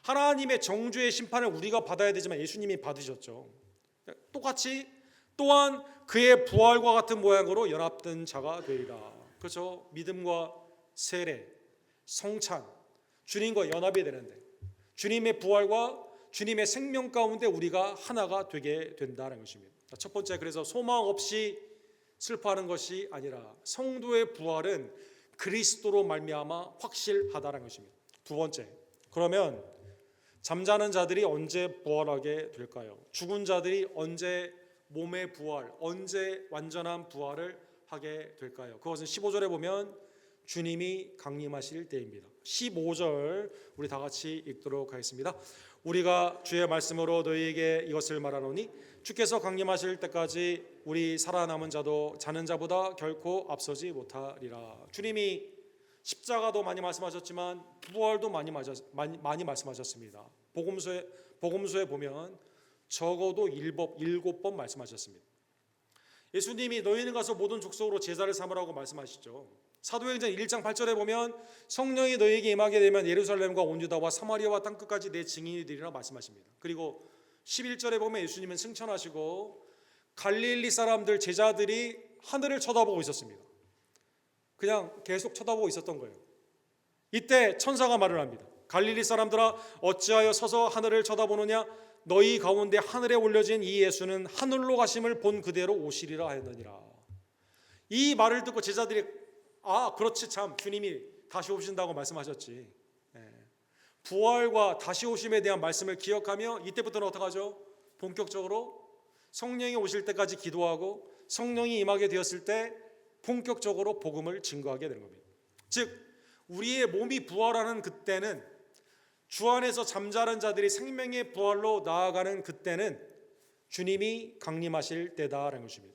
하나님의 정죄의 심판을 우리가 받아야 되지만 예수님이 받으셨죠. 똑같이 또한 그의 부활과 같은 모양으로 연합된 자가 되리라. 그렇죠. 믿음과 세례, 성찬, 주님과 연합이 되는데 주님의 부활과 주님의 생명 가운데 우리가 하나가 되게 된다는 것입니다. 첫 번째, 그래서 소망 없이 슬퍼하는 것이 아니라 성도의 부활은 그리스도로 말미암아 확실하다는 것입니다. 두 번째, 그러면 잠자는 자들이 언제 부활하게 될까요? 죽은 자들이 언제 몸의 부활, 언제 완전한 부활을 하게 될까요? 그것은 15절에 보면 주님이 강림하실 때입니다. 15절 우리 다 같이 읽도록 하겠습니다. 우리가 주의 말씀으로 너희에게 이것을 말하노니 주께서 강림하실 때까지 우리 살아남은 자도 자는 자보다 결코 앞서지 못하리라. 주님이 십자가도 많이 말씀하셨지만 부활도 많이 말씀하셨습니다. 복음서에 보면 적어도 7번 말씀하셨습니다. 예수님이 너희는 가서 모든 족속으로 제자를 삼으라고 말씀하시죠. 사도행전 1장 8절에 보면 성령이 너희에게 임하게 되면 예루살렘과 온 유다와 사마리아와 땅끝까지 내 증인이 되리라 말씀하십니다. 그리고 11절에 보면 예수님은 승천하시고 갈릴리 사람들 제자들이 하늘을 쳐다보고 있었습니다. 그냥 계속 쳐다보고 있었던 거예요. 이때 천사가 말을 합니다. 갈릴리 사람들아 어찌하여 서서 하늘을 쳐다보느냐, 너희 가운데 하늘에 올려진 이 예수는 하늘로 가심을 본 그대로 오시리라 하였느니라. 이 말을 듣고 제자들이 그렇지, 참 주님이 다시 오신다고 말씀하셨지. 부활과 다시 오심에 대한 말씀을 기억하며 이때부터는 어떻게 하죠? 본격적으로 성령이 오실 때까지 기도하고 성령이 임하게 되었을 때 본격적으로 복음을 증거하게 되는 겁니다. 즉 우리의 몸이 부활하는 그때는, 주 안에서 잠자는 자들이 생명의 부활로 나아가는 그때는 주님이 강림하실 때다라는 것입니다.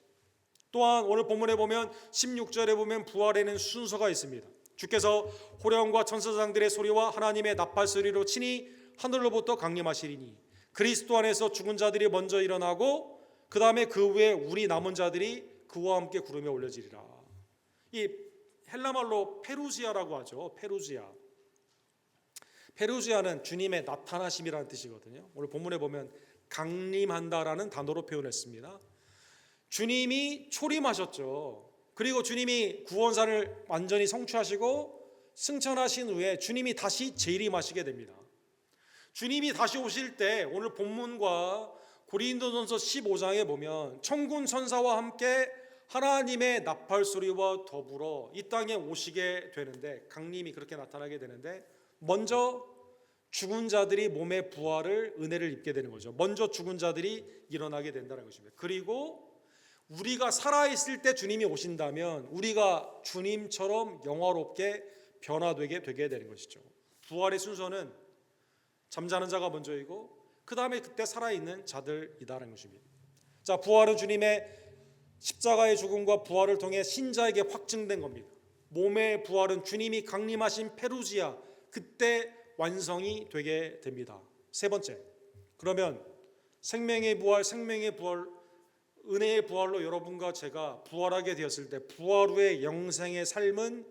또한 오늘 본문에 보면 16절에 보면 부활에는 순서가 있습니다. 주께서 호령과 천사장들의 소리와 하나님의 나팔 소리로 친히 하늘로부터 강림하시리니 그리스도 안에서 죽은 자들이 먼저 일어나고 그 다음에 그 후에 우리 남은 자들이 그와 함께 구름에 올려지리라. 이 헬라말로 페루지아라고 하죠. 페루지아는 주님의 나타나심이라는 뜻이거든요. 오늘 본문에 보면 강림한다라는 단어로 표현했습니다. 주님이 초림하셨죠. 그리고 주님이 구원사를 완전히 성취하시고 승천하신 후에 주님이 다시 재림하시게 됩니다. 주님이 다시 오실 때 오늘 본문과 고린도전서 15장에 보면 천군 천사와 함께 하나님의 나팔 소리와 더불어 이 땅에 오시게 되는데, 강림이 그렇게 나타나게 되는데 먼저 죽은 자들이 몸의 부활을 은혜를 입게 되는 거죠. 먼저 죽은 자들이 일어나게 된다는 것입니다. 그리고 우리가 살아있을 때 주님이 오신다면 우리가 주님처럼 영화롭게 변화되게 되는 것이죠. 부활의 순서는 잠자는 자가 먼저이고 그 다음에 그때 살아있는 자들이다라는 것입니다. 자, 부활은 주님의 십자가의 죽음과 부활을 통해 신자에게 확증된 겁니다. 몸의 부활은 주님이 강림하신 페루지아, 그때 완성이 되게 됩니다. 세 번째, 그러면 생명의 부활, 은혜의 부활로 여러분과 제가 부활하게 되었을 때 부활 후의 영생의 삶은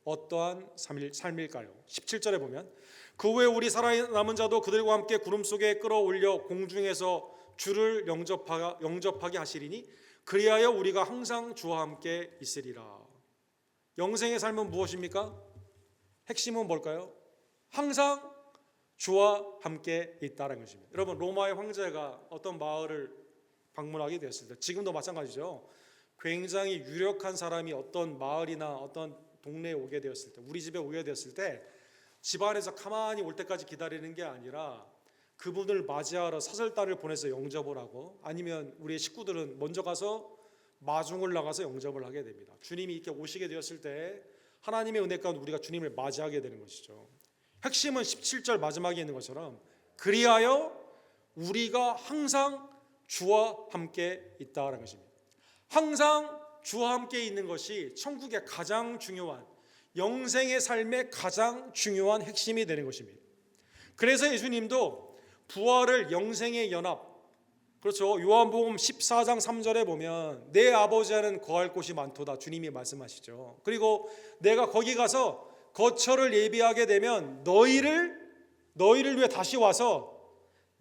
어떠한 삶일까요? 17절에 보면 그 후에 우리 살아남은 자도 그들과 함께 구름 속에 끌어올려 공중에서 주를 영접하게 하시리니 그리하여 우리가 항상 주와 함께 있으리라. 영생의 삶은 무엇입니까? 핵심은 뭘까요? 항상 주와 함께 있다는 것입니다. 여러분, 로마의 황제가 어떤 마을을 방문하게 되었을 때, 지금도 마찬가지죠. 굉장히 유력한 사람이 어떤 마을이나 어떤 동네에 오게 되었을 때, 우리 집에 오게 되었을 때 집안에서 가만히 올 때까지 기다리는 게 아니라 그분을 맞이하러 사절단을 보내서 영접을 하고, 아니면 우리의 식구들은 먼저 가서 마중을 나가서 영접을 하게 됩니다. 주님이 이렇게 오시게 되었을 때 하나님의 은혜 가운데 우리가 주님을 맞이하게 되는 것이죠. 핵심은 17절 마지막에 있는 것처럼 그리하여 우리가 항상 주와 함께 있다라는 것입니다. 항상 주와 함께 있는 것이 천국의 가장 중요한, 영생의 삶의 가장 중요한 핵심이 되는 것입니다. 그래서 예수님도 부활을 영생의 연합, 그렇죠. 요한복음 14장 3절에 보면 내 아버지 안에는 거할 곳이 많도다 주님이 말씀하시죠. 그리고 내가 거기 가서 거처를 예비하게 되면 너희를 위해 다시 와서,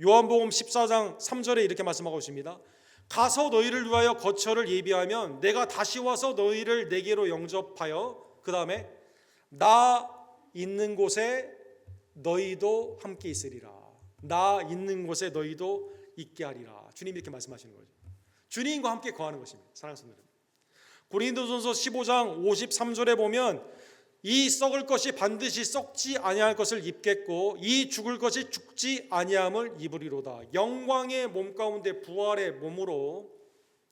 요한복음 14장 3절에 이렇게 말씀하고 있습니다. 가서 너희를 위하여 거처를 예비하면 내가 다시 와서 너희를 내게로 영접하여 그 다음에 나 있는 곳에 너희도 함께 있으리라. 나 있는 곳에 너희도 있게 하리라. 주님이 이렇게 말씀하시는 거죠. 주님과 함께 거하는 것입니다. 사랑하는 성도들, 고린도전서 15장 53절에 보면 이 썩을 것이 반드시 썩지 아니할 것을 입겠고 이 죽을 것이 죽지 아니함을 입으리로다. 영광의 몸 가운데 부활의 몸으로,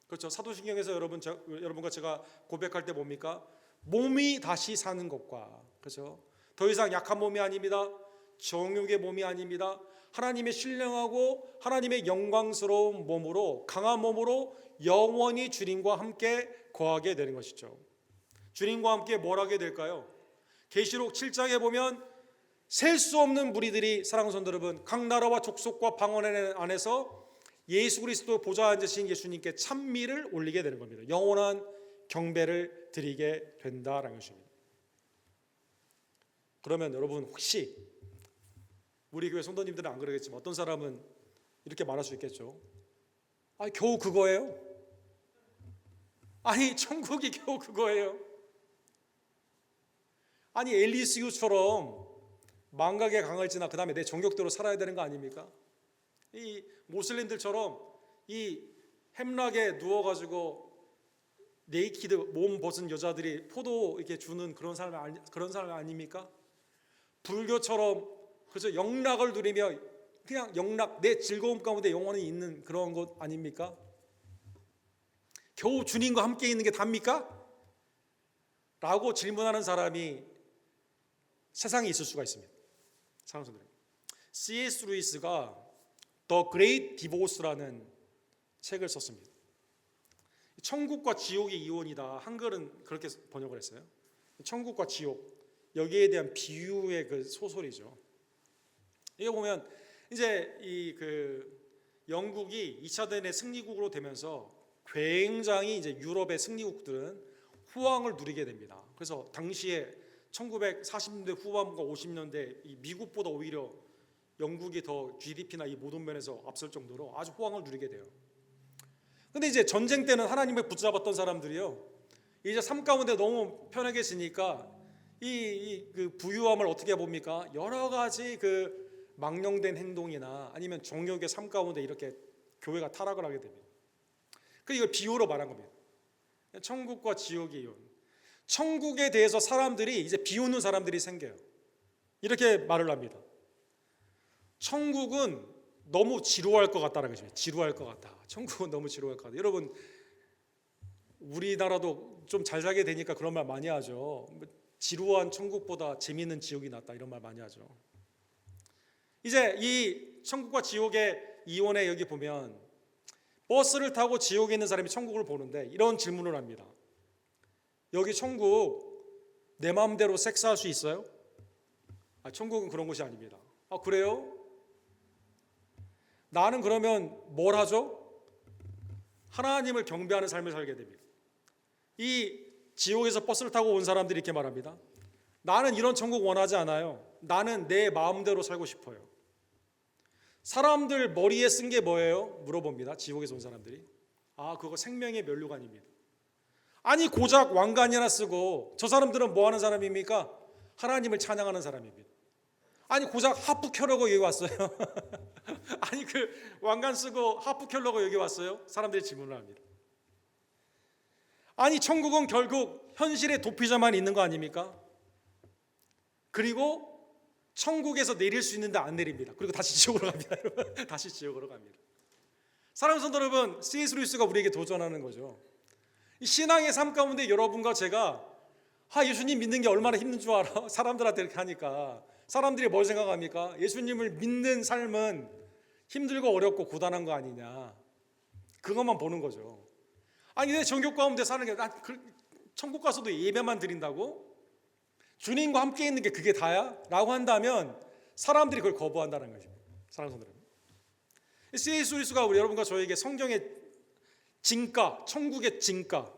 그렇죠. 사도신경에서 여러분과 제가 고백할 때 뭡니까? 몸이 다시 사는 것과, 그렇죠. 더 이상 약한 몸이 아닙니다. 정욕의 몸이 아닙니다. 하나님의 신령하고 하나님의 영광스러운 몸으로, 강한 몸으로 영원히 주님과 함께 거하게 되는 것이죠. 주님과 함께 뭘 하게 될까요? 계시록 7장에 보면 셀 수 없는 무리들이, 사랑하는 성도 여러분, 각 나라와 족속과 방언 안에서 예수 그리스도 보좌에 앉으신 예수님께 찬미를 올리게 되는 겁니다. 영원한 경배를 드리게 된다라는 것입니다. 그러면 여러분, 혹시 우리 교회 성도님들은 안 그러겠지만 어떤 사람은 이렇게 말할 수 있겠죠. 아니, 겨우 그거예요? 아니, 천국이 겨우 그거예요? 아니, 엘리스유처럼 망각에 강할지나 그 다음에 내 정욕대로 살아야 되는 거 아닙니까? 이 모슬림들처럼 이 햄락에 누워가지고 네이키드 몸 벗은 여자들이 포도 이렇게 주는 그런 사람 아닙니까? 불교처럼, 그래서 영락을 누리며 그냥 영락, 내 즐거움 가운데 영원히 있는 그런 것 아닙니까? 겨우 주님과 함께 있는 게 답니까? 라고 질문하는 사람이 세상에 있을 수가 있습니다. 사랑하는 분들, C.S. 루이스가 The Great Divorce라는 책을 썼습니다. 천국과 지옥의 이혼이다. 한글은 그렇게 번역을 했어요. 천국과 지옥, 여기에 대한 비유의 그 소설이죠. 이거 보면 이제 영국이 2차 대전의 승리국으로 되면서 굉장히 이제 유럽의 승리국들은 후왕을 누리게 됩니다. 그래서 당시에 1940년대 후반과 50년대 이 미국보다 오히려 영국이 더 GDP나 이 모든 면에서 앞설 정도로 아주 호황을 누리게 돼요. 근데 이제 전쟁 때는 하나님을 붙잡았던 사람들이요, 이제 삶 가운데 너무 편하게지니까 그 부유함을 어떻게 봅니까? 여러 가지 그 망령된 행동이나 아니면 정욕의 삶 가운데 이렇게 교회가 타락을 하게 됩니다. 그래서 이걸 비유로 말한 겁니다. 천국과 지옥의 이혼. 천국에 대해서 사람들이 이제 비웃는 사람들이 생겨요. 이렇게 말을 합니다. 천국은 너무 지루할 것 같다는 것입니다. 지루할 것 같다. 천국은 너무 지루할 것 같다. 여러분, 우리나라도 좀 잘 살게 되니까 그런 말 많이 하죠. 지루한 천국보다 재미있는 지옥이 낫다, 이런 말 많이 하죠. 이제 이 천국과 지옥의 이혼에 여기 보면 버스를 타고 지옥에 있는 사람이 천국을 보는데 이런 질문을 합니다. 여기 천국 내 마음대로 섹스할 수 있어요? 천국은 그런 곳이 아닙니다. 그래요? 나는 그러면 뭘 하죠? 하나님을 경배하는 삶을 살게 됩니다. 이 지옥에서 버스를 타고 온 사람들이 이렇게 말합니다. 나는 이런 천국 원하지 않아요. 나는 내 마음대로 살고 싶어요. 사람들 머리에 쓴 게 뭐예요? 물어봅니다. 지옥에서 온 사람들이. 그거 생명의 면류관입니다. 아니 고작 왕관이나 쓰고, 저 사람들은 뭐 하는 사람입니까? 하나님을 찬양하는 사람입니다. 아니 고작 하프 켜려고 여기 왔어요? 아니 그 왕관 쓰고 하프 켜려고 여기 왔어요? 사람들이 질문을 합니다. 아니 천국은 결국 현실의 도피자만 있는 거 아닙니까? 그리고 천국에서 내릴 수 있는데 안 내립니다. 그리고 다시 지옥으로 갑니다. 다시 지옥으로 갑니다. 사랑하는 성도 여러분, C.S. 루이스가 우리에게 도전하는 거죠. 이 신앙의 삶 가운데 여러분과 제가 예수님 믿는 게 얼마나 힘든 줄 알아? 사람들한테 이렇게 하니까 사람들이 뭘 생각합니까? 예수님을 믿는 삶은 힘들고 어렵고 고단한 거 아니냐, 그것만 보는 거죠. 아니 내 정욕 가운데 사는 게 천국 가서도 예배만 드린다고? 주님과 함께 있는 게 그게 다야? 라고 한다면 사람들이 그걸 거부한다는 것입니다. 사랑하는 성도 여러분, C.S. 루이스가 우리 여러분과 저에게 성경의 진가, 천국의 진가,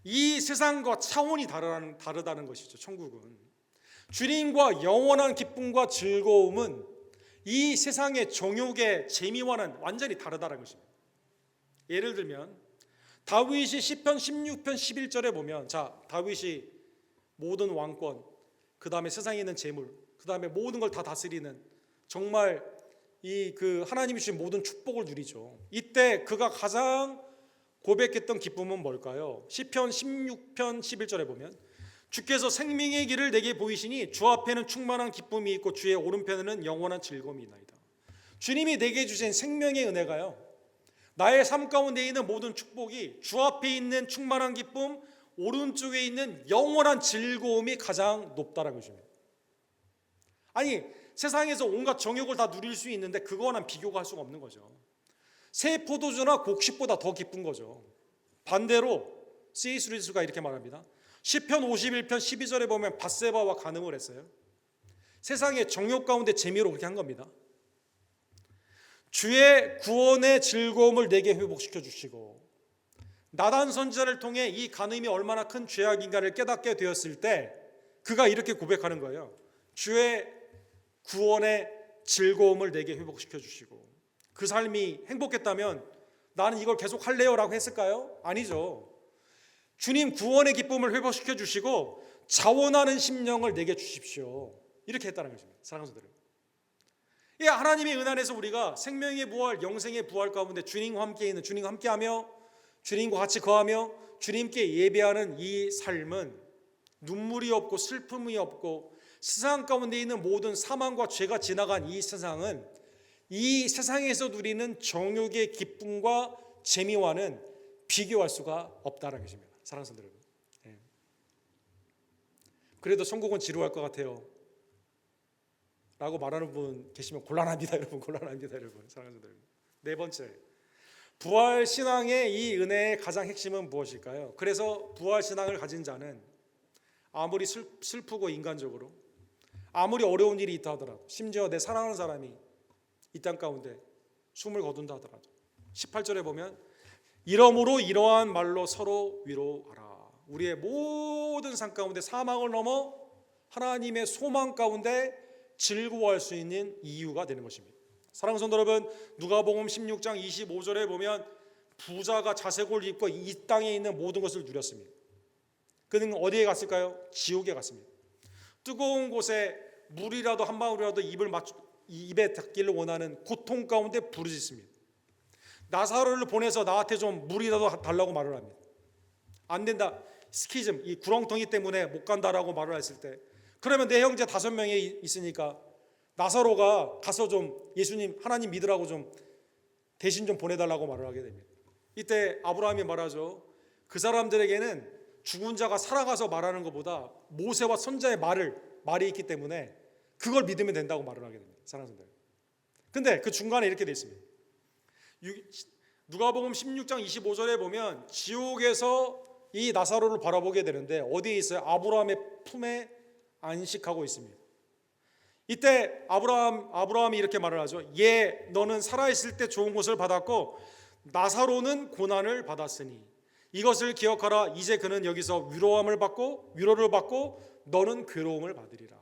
이 세상과 차원이 다르다는 것이죠. 천국은 주님과 영원한 기쁨과 즐거움은 이 세상의 정욕의 재미와는 완전히 다르다는 것입니다. 예를 들면 다윗이 시편 16편 11절에 보면, 다윗이 모든 왕권, 그 다음에 세상에 있는 재물, 그 다음에 모든 걸 다 다스리는 정말 하나님이 주신 모든 축복을 누리죠. 이때 그가 가장 고백했던 기쁨은 뭘까요? 시편 16편 11절에 보면 주께서 생명의 길을 내게 보이시니 주 앞에는 충만한 기쁨이 있고 주의 오른편에는 영원한 즐거움이 있나이다. 주님이 내게 주신 생명의 은혜가요, 나의 삶 가운데 있는 모든 축복이 주 앞에 있는 충만한 기쁨, 오른쪽에 있는 영원한 즐거움이 가장 높다라는 것입니다. 아니 세상에서 온갖 정욕을 다 누릴 수 있는데 그거와는 비교가 할 수가 없는 거죠. 새 포도주나 곡식보다 더 기쁜 거죠. 반대로 C.S. 루이스가 이렇게 말합니다. 시편 51편 12절에 보면 밧세바와 간음을 했어요. 세상의 정욕 가운데 재미로 그렇게 한 겁니다. 주의 구원의 즐거움을 내게 회복시켜 주시고, 나단 선지자를 통해 이 간음이 얼마나 큰 죄악인가를 깨닫게 되었을 때 그가 이렇게 고백하는 거예요. 주의 구원의 즐거움을 내게 회복시켜 주시고, 그 삶이 행복했다면 나는 이걸 계속 할래요 라고 했을까요? 아니죠. 주님 구원의 기쁨을 회복시켜 주시고 자원하는 심령을 내게 주십시오, 이렇게 했다는 것입니다. 사랑하는 성도들, 이 하나님의 은혜 안에서 우리가 생명의 부활, 영생의 부활 가운데 주님과 함께 있는, 주님과 함께하며 주님과 같이 거하며 주님께 예배하는 이 삶은 눈물이 없고 슬픔이 없고, 세상 가운데 있는 모든 사망과 죄가 지나간 이 세상은 이 세상에서 누리는 정욕의 기쁨과 재미와는 비교할 수가 없다는 것입니다. 사랑하는 성도 여러분, 그래도 천국은 지루할 것 같아요 라고 말하는 분 계시면 곤란합니다 여러분, 곤란합니다 여러분. 사랑하는 성도 여러분, 네 번째, 부활 신앙의 이 은혜의 가장 핵심은 무엇일까요? 그래서 부활 신앙을 가진 자는 아무리 슬프고 인간적으로, 아무리 어려운 일이 있다 하더라도, 심지어 내 사랑하는 사람이 이 땅 가운데 숨을 거둔다 하더라도 18절에 보면 이러므로 이러한 말로 서로 위로하라. 우리의 모든 삶 가운데 사망을 넘어 하나님의 소망 가운데 즐거워할 수 있는 이유가 되는 것입니다. 사랑하는 성도 여러분, 누가복음 16장 25절에 보면 부자가 자색을 입고 이 땅에 있는 모든 것을 누렸습니다. 그는 어디에 갔을까요? 지옥에 갔습니다. 뜨거운 곳에 물이라도 한 방울이라도 입에 닿기를 원하는 고통 가운데 부르짖습니다. 나사로를 보내서 나한테 좀 물이라도 달라고 말을 합니다. 안 된다, 스키즘, 이 구렁텅이 때문에 못 간다라고 말을 했을 때, 그러면 내 형제 5명이 있으니까 나사로가 가서 좀 예수님 하나님 믿으라고 좀 대신 좀 보내달라고 말을 하게 됩니다. 이때 아브라함이 말하죠. 그 사람들에게는 죽은 자가 살아가서 말하는 것보다 모세와 선자의 말이 있기 때문에 그걸 믿으면 된다고 말을 하게 됩니다. 사랑하는 성도. 근데 그 중간에 이렇게 되어 있습니다. 누가복음 16장 25절에 보면 지옥에서 이 나사로를 바라보게 되는데 어디에 있어요? 아브라함의 품에 안식하고 있습니다. 이때 아브라함이 이렇게 말을 하죠. 예, 너는 살아있을 때 좋은 것을 받았고 나사로는 고난을 받았으니 이것을 기억하라. 이제 그는 여기서 위로를 받고 너는 괴로움을 받으리라.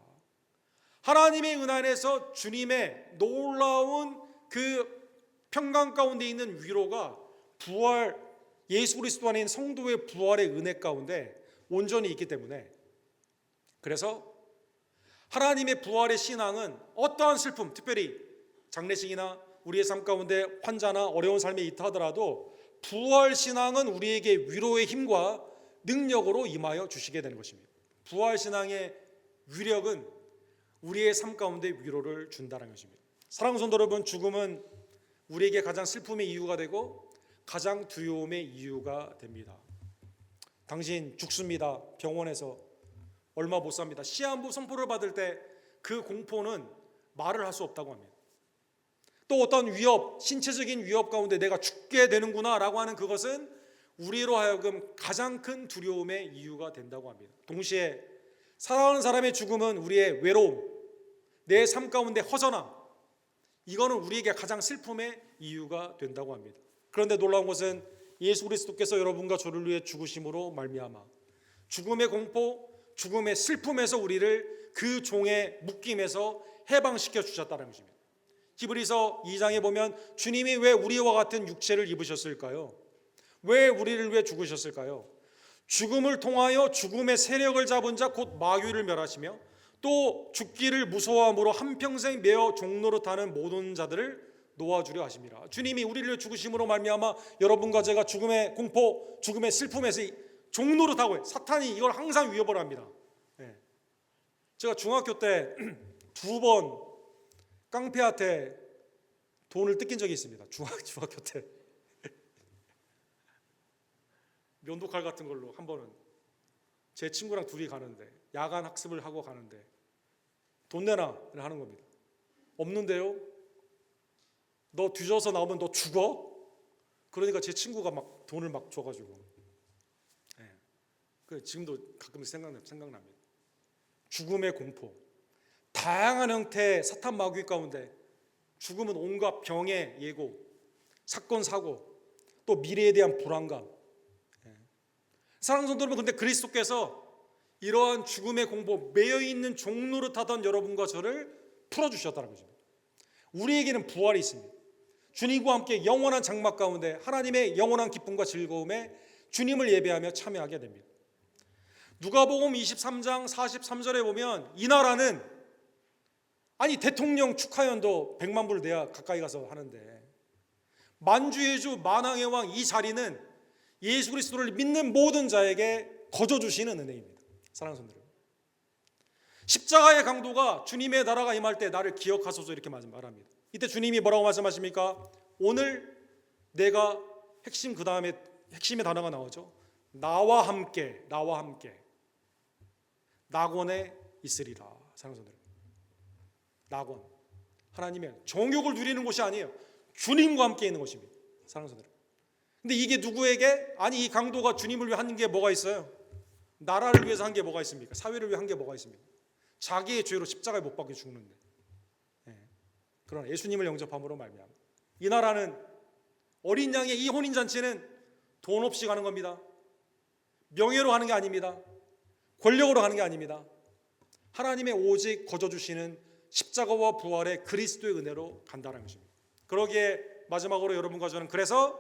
하나님의 은혜 안에서 주님의 놀라운 그 평강 가운데 있는 위로가 부활, 예수 그리스도 안에 있는 성도의 부활의 은혜 가운데 온전히 있기 때문에, 그래서 하나님의 부활의 신앙은 어떠한 슬픔, 특별히 장례식이나 우리의 삶 가운데 환자나 어려운 삶에 있다 하더라도 부활 신앙은 우리에게 위로의 힘과 능력으로 임하여 주시게 되는 것입니다. 부활 신앙의 위력은 우리의 삶 가운데 위로를 준다는 것입니다. 사랑하는 성도 여러분, 죽음은 우리에게 가장 슬픔의 이유가 되고 가장 두려움의 이유가 됩니다. 당신 죽습니다. 병원에서 얼마 못 삽니다. 시한부 선포를 받을 때 그 공포는 말을 할 수 없다고 합니다. 또 어떤 위협, 신체적인 위협 가운데 내가 죽게 되는구나 라고 하는 그것은 우리로 하여금 가장 큰 두려움의 이유가 된다고 합니다. 동시에 사랑하는 사람의 죽음은 우리의 외로움, 내 삶 가운데 허전함, 이거는 우리에게 가장 슬픔의 이유가 된다고 합니다. 그런데 놀라운 것은 예수 그리스도께서 여러분과 저를 위해 죽으심으로 말미암아 죽음의 공포, 죽음의 슬픔에서 우리를 그 종의 묶임에서 해방시켜 주셨다는 것입니다. 히브리서 2장에 보면 주님이 왜 우리와 같은 육체를 입으셨을까요? 왜 우리를 위해 죽으셨을까요? 죽음을 통하여 죽음의 세력을 잡은 자 곧 마귀를 멸하시며 또 죽기를 무서워함으로 한평생 매어 종노릇하는 모든 자들을 놓아주려 하심이라. 주님이 우리를 위해 죽으심으로 말미암아 여러분과 제가 죽음의 공포, 죽음의 슬픔에서 종노릇하고 사탄이 이걸 항상 위협을 합니다. 제가 중학교 때 2번 깡패한테 돈을 뜯긴 적이 있습니다. 중학교 때 면도칼 같은 걸로 한 번은 제 친구랑 둘이 가는데 야간 학습을 하고 가는데 돈 내놔를 하는 겁니다. 없는데요? 너 뒤져서 나오면 너 죽어? 그러니까 제 친구가 막 돈을 막 줘가지고 지금도 가끔씩 생각납니다. 죽음의 공포, 다양한 형태의 사탄 마귀 가운데 죽음은 온갖 병의 예고, 사건 사고, 또 미래에 대한 불안감. 사랑하는 성도 여러분, 근데 그리스도께서 이러한 죽음의 공포, 매여있는 종노릇하던 여러분과 저를 풀어주셨다는 것입니다. 우리에게는 부활이 있습니다. 주님과 함께 영원한 장막 가운데 하나님의 영원한 기쁨과 즐거움에 주님을 예배하며 참여하게 됩니다. 누가복음 23장 43절에 보면 이 나라는 대통령 축하연도 100만 불 내야 가까이 가서 하는데 만주의 주 만왕의 왕 이 자리는 예수 그리스도를 믿는 모든 자에게 거저 주시는 은혜입니다. 사랑하는 성도 여러분, 십자가의 강도가 주님의 나라가 임할 때 나를 기억하소서 이렇게 말합니다. 이때 주님이 뭐라고 말씀하십니까? 오늘 내가 핵심, 그 다음에 핵심의 단어가 나오죠. 나와 함께 낙원에 있으리라. 사랑하는 성도 여러분, 낙원, 하나님의 정욕을 누리는 곳이 아니에요. 주님과 함께 있는 곳입니다. 사랑하는 성도 여러분, 근데 이게 누구에게? 이 강도가 주님을 위해 하는 게 뭐가 있어요? 나라를 위해서 한 게 뭐가 있습니까? 사회를 위해 한 게 뭐가 있습니까? 자기의 죄로 십자가에 못 박혀 죽는데. 그러나 예수님을 영접함으로 말미암아 이 나라는, 어린 양의 이 혼인잔치는 돈 없이 가는 겁니다. 명예로 하는 게 아닙니다. 권력으로 하는 게 아닙니다. 하나님의 오직 거저 주시는 십자가와 부활의 그리스도의 은혜로 간다는 것입니다. 그러기에 마지막으로 여러분과 저는 그래서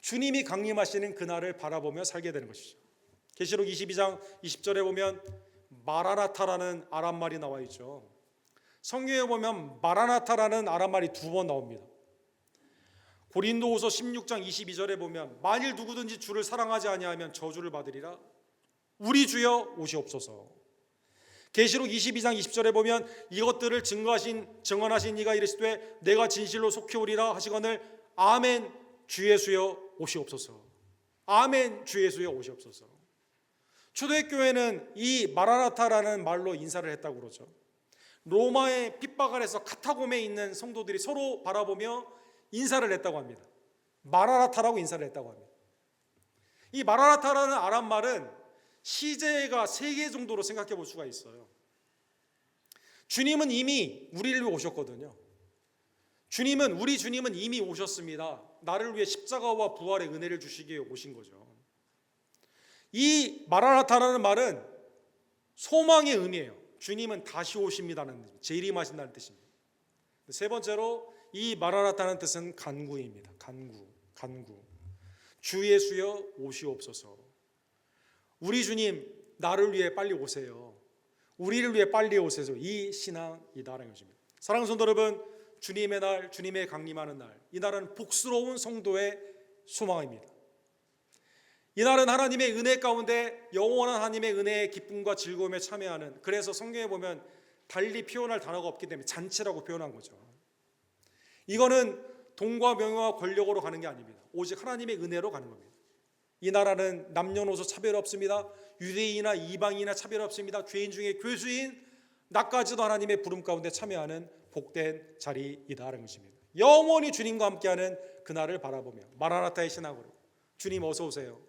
주님이 강림하시는 그날을 바라보며 살게 되는 것이죠. 계시록 22장 20절에 보면 마라나타라는 아람말이 나와 있죠. 성경에 보면 마라나타라는 아람말이 2번 나옵니다. 고린도후서 16장 22절에 보면 만일 누구든지 주를 사랑하지 아니하면 저주를 받으리라. 우리 주여 오시옵소서. 계시록 22장 20절에 보면 이것들을 증언하신 이가 이르시되 내가 진실로 속히 오리라 하시거늘 아멘 주 예수여 오시옵소서. 아멘 주 예수여 오시옵소서. 초대교회는 이 마라나타라는 말로 인사를 했다고 그러죠. 로마의 핍박 아래서 카타콤에 있는 성도들이 서로 바라보며 인사를 했다고 합니다. 마라나타라고 인사를 했다고 합니다. 이 마라나타라는 아람말은 시제가 3개 정도로 생각해 볼 수가 있어요. 주님은 이미 우리를 위해 오셨거든요. 우리 주님은 이미 오셨습니다. 나를 위해 십자가와 부활의 은혜를 주시기 위해 오신 거죠. 이 마라나타라는 말은 소망의 의미예요. 주님은 다시 오십니다는 뜻, 재림하신다는 뜻입니다. 세 번째로 이 마라나타는 뜻은 간구입니다. 간구. 주 예수여 오시옵소서. 우리 주님 나를 위해 빨리 오세요. 우리를 위해 빨리 오세요. 이 신앙이다라는 것입니다. 사랑하는 성도 여러분, 주님의 날, 주님의 강림하는 날, 이 날은 복스러운 성도의 소망입니다. 이 날은 하나님의 은혜 가운데 영원한 하나님의 은혜의 기쁨과 즐거움에 참여하는, 그래서 성경에 보면 달리 표현할 단어가 없기 때문에 잔치라고 표현한 거죠. 이거는 돈과 명예와 권력으로 가는 게 아닙니다. 오직 하나님의 은혜로 가는 겁니다. 이 나라는 남녀노소 차별 없습니다. 유대인이나 이방인이나 차별 없습니다. 죄인 중에 괴수인 나까지도 하나님의 부름 가운데 참여하는 복된 자리이다라는 것입니다. 영원히 주님과 함께하는 그날을 바라보며 마라나타의 신앙으로 주님 어서 오세요.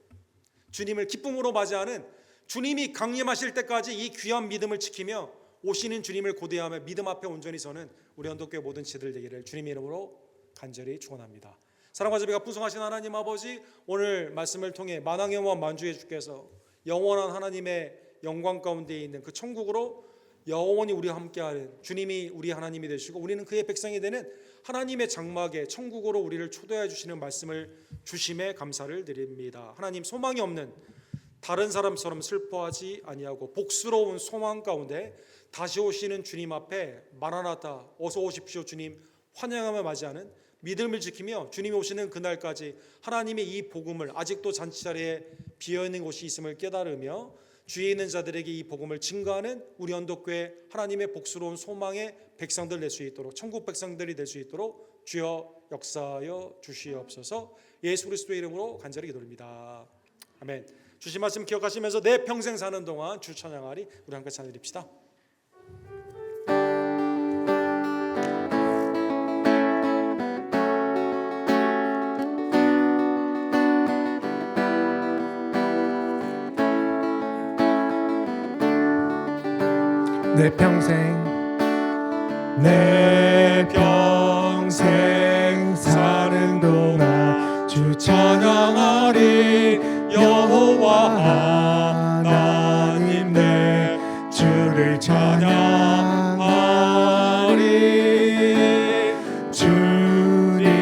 주님을 기쁨으로 맞이하는, 주님이 강림하실 때까지 이 귀한 믿음을 지키며 오시는 주님을 고대하며 믿음 앞에 온전히 서는 우리 언덕교회 모든 지들 되기를 주님의 이름으로 간절히 축원합니다. 사랑과 자비가 풍성하신 하나님 아버지, 오늘 말씀을 통해 만왕의 만주의 주께서 영원한 하나님의 영광 가운데 있는 그 천국으로 영원히 우리와 함께하는 주님이 우리 하나님이 되시고 우리는 그의 백성이 되는 하나님의 장막에 천국으로 우리를 초대해 주시는 말씀을 주심에 감사를 드립니다. 하나님, 소망이 없는 다른 사람처럼 슬퍼하지 아니하고 복스러운 소망 가운데 다시 오시는 주님 앞에 마라나타 어서 오십시오 주님 환영하며 맞이하는 믿음을 지키며 주님이 오시는 그날까지 하나님의 이 복음을, 아직도 잔치자리에 비어있는 곳이 있음을 깨달으며 주위에 있는 자들에게 이 복음을 증거하는 우리 언덕교회 하나님의 복스러운 소망의 백성들 될 수 있도록, 천국 백성들이 될 수 있도록 주여 역사하여 주시옵소서. 예수 그리스도의 이름으로 간절히 기도드립니다. 아멘. 주신 말씀 기억하시면서 내 평생 사는 동안 주 찬양하리. 우리 함께 찬양드립시다. 내 평생 사는 동안 주 찬양하리. 여호와 하나님 내 주를 찬양하리. 주님을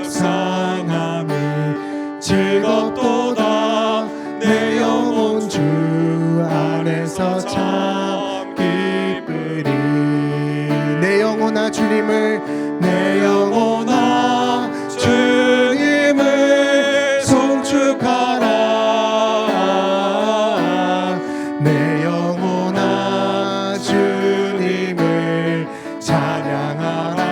묵상함이 즐겁도다. 내 영혼 주 안에서 참 기쁘리. 내 영혼아 주님을, 내 영혼아 주님을 송축하라. 내 영혼아 주님을 찬양하라.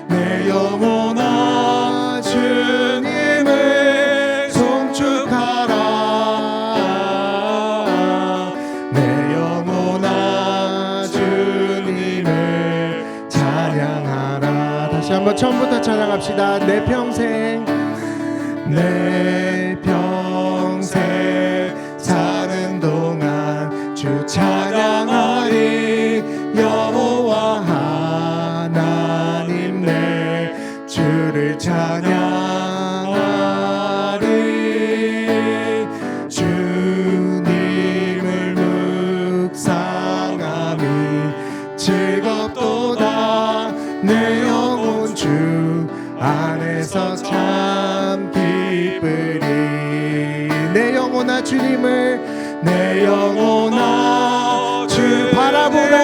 내 영혼아 주님을 송축하라. 내 영혼아 주님을 찬양하라. 다시 한번 처음부터 찬양합시다. 내 평생 사는 동안 주 찬양하리. 여호와 하나님 내 주를 찬양하리. 주님을 묵상함이 즐겁도다. 내 영혼 주 안에서 참 기쁘리. 내 영혼아 주님을, 내 영혼아 주 바라보라.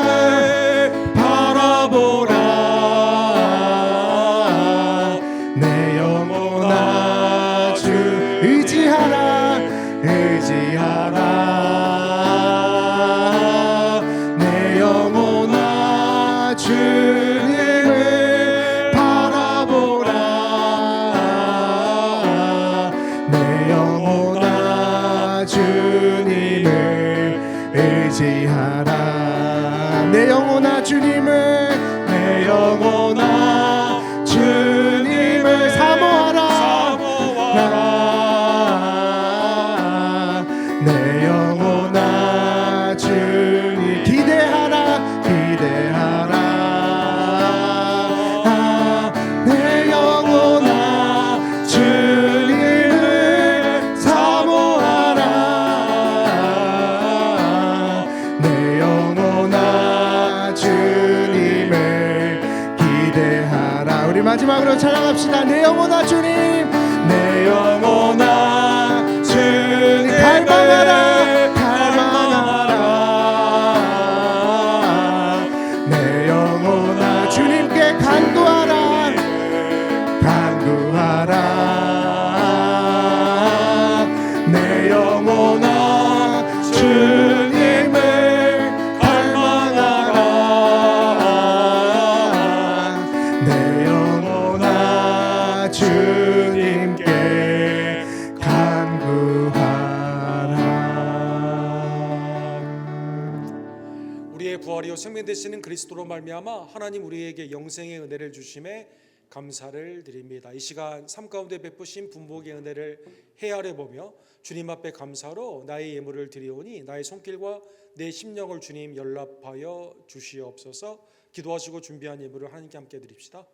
내 영혼아 주 의지하라. 내 영혼아 주님을 바라보라. 내 영혼아 주님을 의지하라. 내 영혼아 주님을, 내 영혼아 주님을 사모하라. 내 영혼아 마지막으로 찬양합시다. 내 영혼아 주님, 내 영혼아 주님 갈망하라, 갈망하라. 내 영혼아 주님께 간구하라, 간구하라. 내 영혼아 주님을 갈망하라. 내 영혼아 주님께 간구하라. 우리의 부활이요 생명 되시는 그리스도로 말미암아 하나님 우리에게 영생의 은혜를 주심에 감사를 드립니다. 이 시간 삶 가운데 베푸신 분복의 은혜를 헤아려 보며 주님 앞에 감사로 나의 예물을 드리오니 나의 손길과 내 심령을 주님 연락하여 주시옵소서. 기도하시고 준비한 예물을 하나님께 함께 드립시다.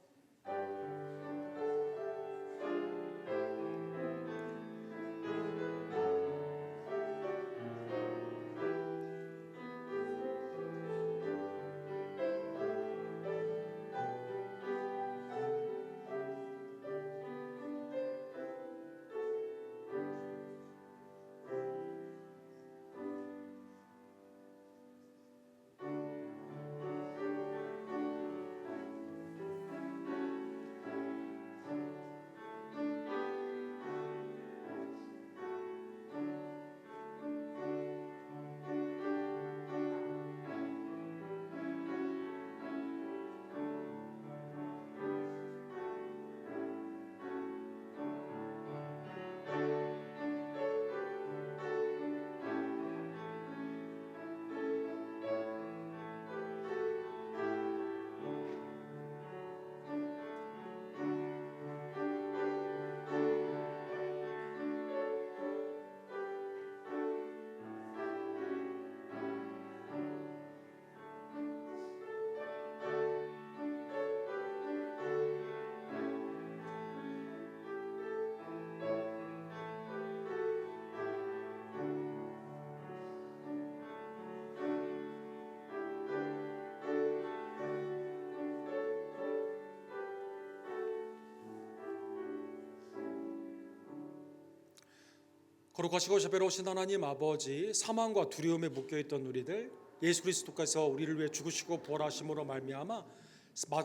거룩하시고 자비로우신 하나님 아버지, 사망과 두려움에 묶여있던 우리들 예수 그리스도께서 우리를 위해 죽으시고 부활하심으로 말미암아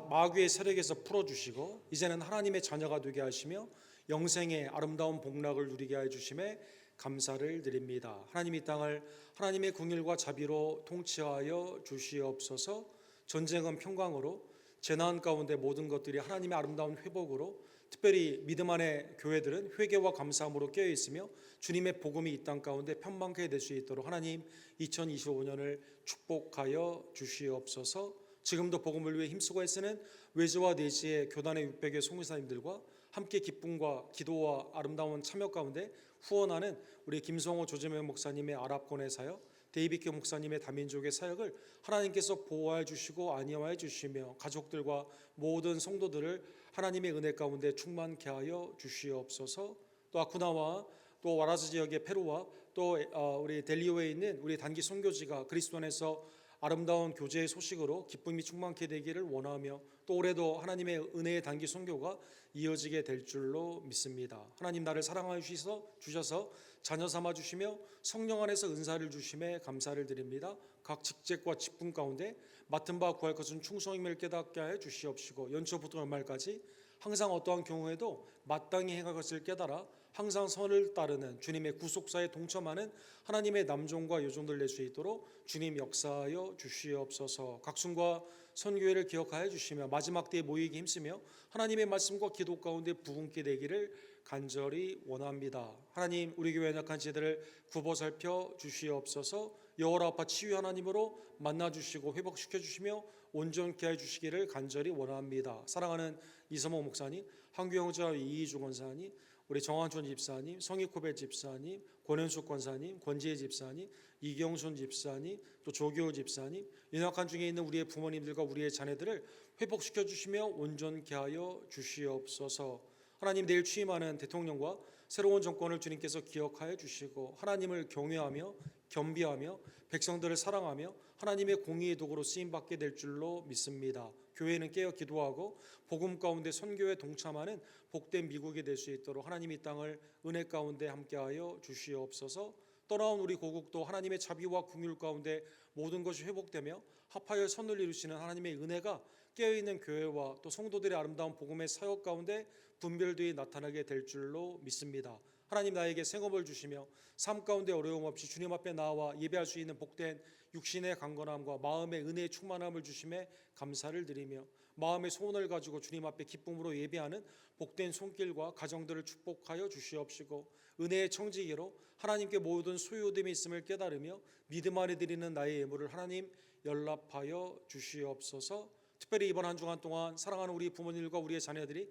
마귀의 세력에서 풀어주시고 이제는 하나님의 자녀가 되게 하시며 영생의 아름다운 복락을 누리게 해주심에 감사를 드립니다. 하나님 이 땅을 하나님의 긍휼과 자비로 통치하여 주시옵소서. 전쟁은 평강으로, 재난 가운데 모든 것들이 하나님의 아름다운 회복으로, 특별히 믿음 안의 교회들은 회개와 감사함으로 깨어있으며 주님의 복음이 이 땅 가운데 편만케 될 수 있도록 하나님 2025년을 축복하여 주시옵소서. 지금도 복음을 위해 힘쓰고 애쓰는 외주와 내지의 교단의 600여 송교사님들과 함께 기쁨과 기도와 아름다운 참여 가운데 후원하는 우리 김성호 조재명 목사님의 아랍권의 사역, 데이비교 목사님의 다민족의 사역을 하나님께서 보호해 주시고 안위하여 주시며 가족들과 모든 성도들을 하나님의 은혜 가운데 충만케 하여 주시옵소서. 또 아쿠나와 또 와라즈 지역의 페루와 또 우리 델리오에 있는 우리 단기 선교지가 그리스도 안에서 아름다운 교제의 소식으로 기쁨이 충만케 되기를 원하며 또 올해도 하나님의 은혜의 단기 선교가 이어지게 될 줄로 믿습니다. 하나님 나를 사랑하여 주셔서 자녀 삼아 주시며 성령 안에서 은사를 주심에 감사를 드립니다. 각 직책과 직분 가운데 맡은 바 구할 것은 충성임을 깨닫게 하여 주시옵시고 연초부터 연말까지 항상 어떠한 경우에도 마땅히 행할 것을 깨달아 항상 선을 따르는 주님의 구속사에 동참하는 하나님의 남종과 여종들 될 수 있도록 주님 역사하여 주시옵소서. 각순과 선교회를 기억하여 주시며 마지막 때에 모이기 힘쓰며 하나님의 말씀과 기도 가운데 부흥케 되기를 간절히 원합니다. 하나님 우리 교회 연약한 지들을 굽어 살펴 주시옵소서. 여호와 라파 치유 하나님으로 만나주시고 회복시켜 주시며 온전케 해주시기를 간절히 원합니다. 사랑하는 이서모 목사님, 한규영자 이희주 권사님, 우리 정한촌 집사님, 성익코벨 집사님, 권현숙 권사님, 권지혜 집사님, 이경순 집사님, 또 조교 집사님, 연약한 중에 있는 우리의 부모님들과 우리의 자녀들을 회복시켜 주시며 온전케 하여 주시옵소서. 하나님 내일 취임하는 대통령과 새로운 정권을 주님께서 기억하여 주시고 하나님을 경외하며 겸비하며 백성들을 사랑하며 하나님의 공의의 도구로 쓰임받게 될 줄로 믿습니다. 교회는 깨어 기도하고 복음 가운데 선교에 동참하는 복된 미국이 될 수 있도록 하나님이 이 땅을 은혜 가운데 함께하여 주시옵소서. 떠나온 우리 고국도 하나님의 자비와 긍휼 가운데 모든 것이 회복되며 합하여 선을 이루시는 하나님의 은혜가 깨어있는 교회와 또 성도들의 아름다운 복음의 사역 가운데 분별되이 나타나게 될 줄로 믿습니다. 하나님 나에게 생업을 주시며 삶 가운데 어려움 없이 주님 앞에 나와 예배할 수 있는 복된 육신의 강건함과 마음의 은혜의 충만함을 주심에 감사를 드리며 마음의 소원을 가지고 주님 앞에 기쁨으로 예배하는 복된 손길과 가정들을 축복하여 주시옵시고 은혜의 청지기로 하나님께 모든 소유됨이 있음을 깨달으며 믿음 안에 드리는 나의 예물을 하나님 연락하여 주시옵소서. 특별히 이번 한 주간 동안 사랑하는 우리 부모님과 우리의 자녀들이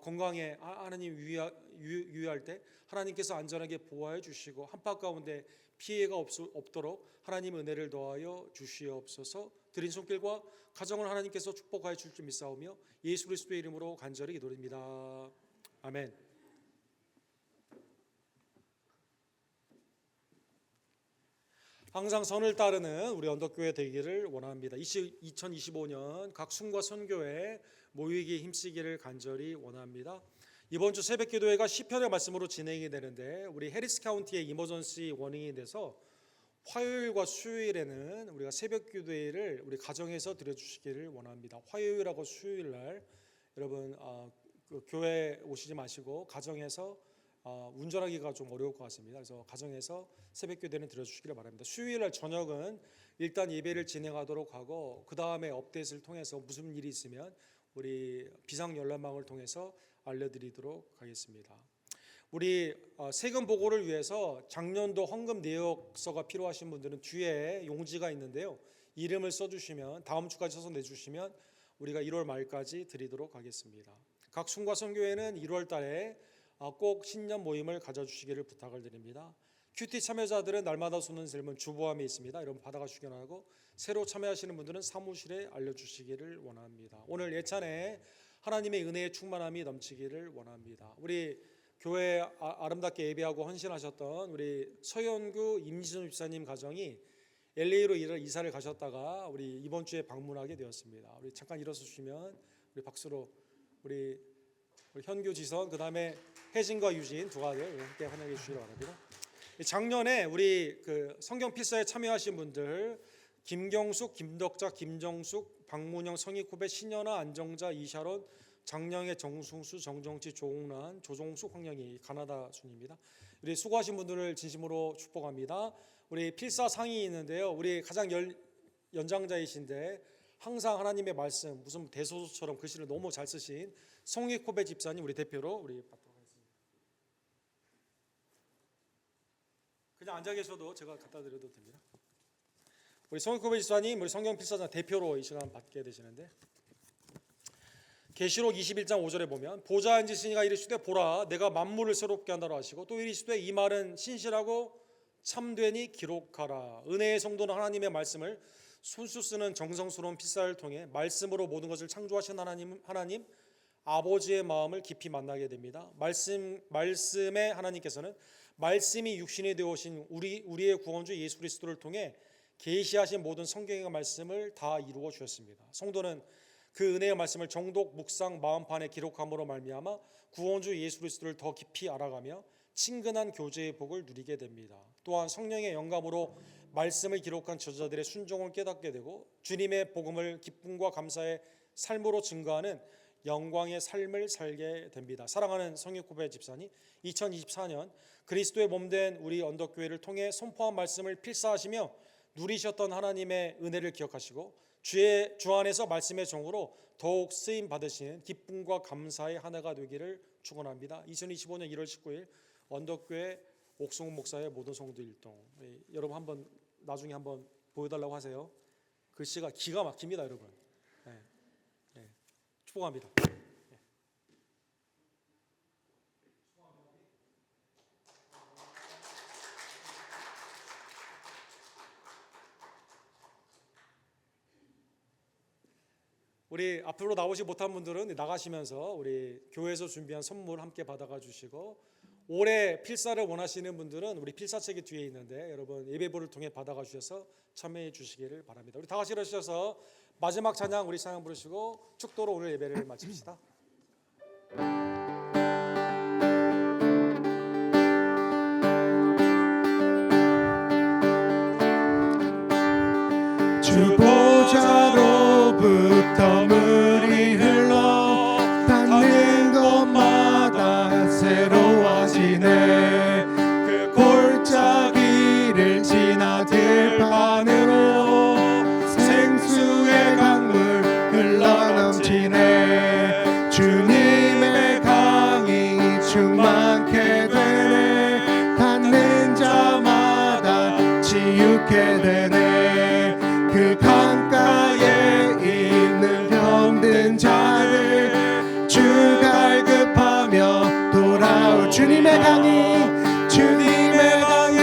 건강에 하나님 유의할 때 하나님께서 안전하게 보호해 주시고 한파 가운데 피해가 없도록 하나님 은혜를 더하여 주시옵소서. 드린 손길과 가정을 하나님께서 축복하여 줄 줄 믿사오며 예수 그리스도의 이름으로 간절히 기도드립니다. 아멘. 항상 선을 따르는 우리 언덕교회 되기를 원합니다. 2025년 각 순과 선교회 모이기에 힘쓰기를 간절히 원합니다. 이번 주 새벽 기도회가 시편의 말씀으로 진행이 되는데 우리 해리스 카운티의 이머전시 워닝이 돼서 화요일과 수요일에는 우리가 새벽 기도회를 우리 가정에서 드려주시기를 원합니다. 화요일하고 수요일 날 여러분 그 교회 오시지 마시고 가정에서 운전하기가 좀 어려울 것 같습니다. 그래서 가정에서 새벽 기도회는 드려주시기를 바랍니다. 수요일 날 저녁은 일단 예배를 진행하도록 하고 그 다음에 업데이트를 통해서 무슨 일이 있으면 우리 비상연락망을 통해서 알려드리도록 하겠습니다. 우리 세금 보고를 위해서 작년도 헌금 내역서가 필요하신 분들은 뒤에 용지가 있는데요. 이름을 써주시면 다음 주까지 써서 내주시면 우리가 1월 말까지 드리도록 하겠습니다. 각 순과 선교회는 1월 달에 꼭 신년 모임을 가져주시기를 부탁을 드립니다. 큐티 참여자들은 날마다 쏘는 질문 주보함에 있습니다. 여러분 받아가시기 바라고 새로 참여하시는 분들은 사무실에 알려주시기를 원합니다. 오늘 예찬에 하나님의 은혜의 충만함이 넘치기를 원합니다. 우리 교회 아름답게 예배하고 헌신하셨던 우리 서현구 임진호 집사님 가정이 LA로 이사를 가셨다가 우리 이번 주에 방문하게 되었습니다. 우리 잠깐 일어서 주시면 우리 박수로 우리 현규 지선 그다음에 혜진과 유진 두 가들 함께 환영해 주시기 바랍니다. 작년에 우리 그 성경 필사에 참여하신 분들 김경숙, 김덕자, 김정숙, 박문영, 성희쿠베, 신현아, 안정자, 이샤론, 장량의 정승수, 정정치, 조홍란, 조종숙, 황영희 가나다 순입니다. 우리 수고하신 분들을 진심으로 축복합니다. 우리 필사 상이 있는데요. 우리 가장 연장자이신데 항상 하나님의 말씀 무슨 대소서처럼 글씨를 너무 잘 쓰신 성희쿠베 집사님 우리 대표로 우리 받도록 하겠습니다. 그냥 앉아 계셔도 제가 갖다 드려도 됩니다. 우리 성희쿠베 집사님 우리 성경 필사장 대표로 이 시간 받게 되시는데 계시록 21장 5절에 보면 보좌 앉으시니가 이르시되 보라 내가 만물을 새롭게 한다고 하시고 또 이르시되 이 말은 신실하고 참되니 기록하라. 은혜의 성도는 하나님의 말씀을 손수 쓰는 정성스러운 필사를 통해 말씀으로 모든 것을 창조하신 하나님 아버지의 마음을 깊이 만나게 됩니다. 말씀의 하나님께서는 말씀이 육신이 되어 오신 우리의 구원주 예수 그리스도를 통해 계시하신 모든 성경의 말씀을 다 이루어 주셨습니다. 성도는 그 은혜의 말씀을 정독, 묵상, 마음판에 기록함으로 말미암아 구원주 예수 그리스도를 더 깊이 알아가며 친근한 교제의 복을 누리게 됩니다. 또한 성령의 영감으로 말씀을 기록한 저자들의 순종을 깨닫게 되고 주님의 복음을 기쁨과 감사의 삶으로 증거하는 영광의 삶을 살게 됩니다. 사랑하는 성희쿠베 집사님, 2024년 그리스도의 몸된 우리 언덕교회를 통해 선포한 말씀을 필사하시며 누리셨던 하나님의 은혜를 기억하시고 주 안에서 말씀의 종으로 더욱 쓰임 받으시는 기쁨과 감사의 한 해가 되기를 축원합니다. 2025년 1월 19일 언덕교회 옥성훈 목사의 모든 성도 일동. 여러분 한번 나중에 한번 보여달라고 하세요. 글씨가 기가 막힙니다, 여러분. 네. 축복합니다. 우리 앞으로 나오지 못한 분들은 나가시면서 우리 교회에서 준비한 선물 함께 받아가 주시고 올해 필사를 원하시는 분들은 우리 필사책이 뒤에 있는데 여러분 예배부를 통해 받아가 주셔서 참여해 주시기를 바랍니다. 우리 다 같이 일어서셔서 마지막 찬양 우리 찬양 부르시고 축도로 오늘 예배를 마칩시다. 주보자로부터 물이 흘러 닿는 곳마다 새로워지네. 그 골짜기를 지나 들판으로 생수의 강물 흘러넘치네. 주님의 강이 충만케 되네. 닿는 자마다 치유케 되네. 그 강가에 있는 병든 자들 주 갈급하며 돌아올 주님의 강이 주님의 강이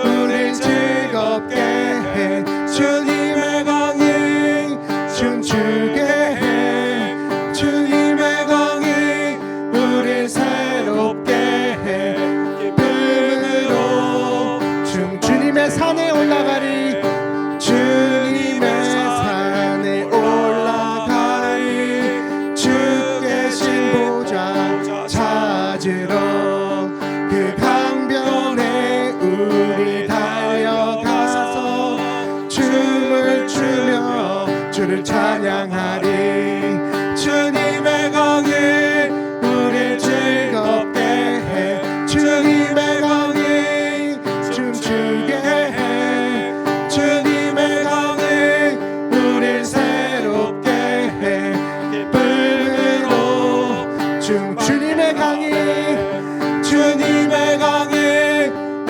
우릴 즐겁게 해. 주님의 강이 춤추게 해. 주님의 강이 우릴 새롭게 해. 기쁨으로 주님의 산에 올라가리. 주님의 산에 올라가리. 주께 신 보좌 찾으러 그 강변에 우리 달려가서 춤을 추며 주를 찬양하리. 주님의 강이 우릴 즐겁게 해. 주님의 강이 춤추게 해. 주님의 강이 우릴 새롭게 해. 기쁨으로 주님의 강이 주님의 강이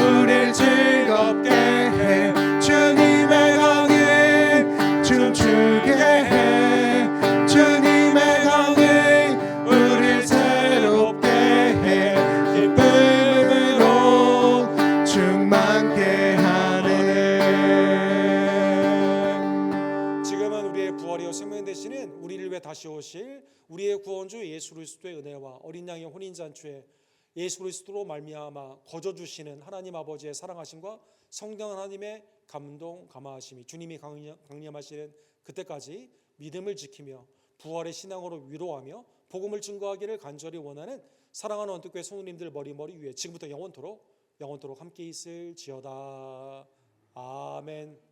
우릴 즐겁게 해. 주님의 강이 춤추게 해. 주님의 강이 우릴 새롭게 해. 기쁨으로 충만케 하네. 지금은 우리의 부활이요 생명 되시는 우리를 위해 다시 오실 우리의 구원주 예수 그리스도의 은혜와 어린 양의 혼인 잔치에 예수 그리스도로 말미암아 거저 주시는 하나님 아버지의 사랑하심과 성령 하나님의 감동 감화하심이 주님이 강림하시는 그때까지 믿음을 지키며 부활의 신앙으로 위로하며 복음을 증거하기를 간절히 원하는 사랑하는 원택교회 성도님들 머리 위에 지금부터 영원토록 함께 있을지어다. 아멘.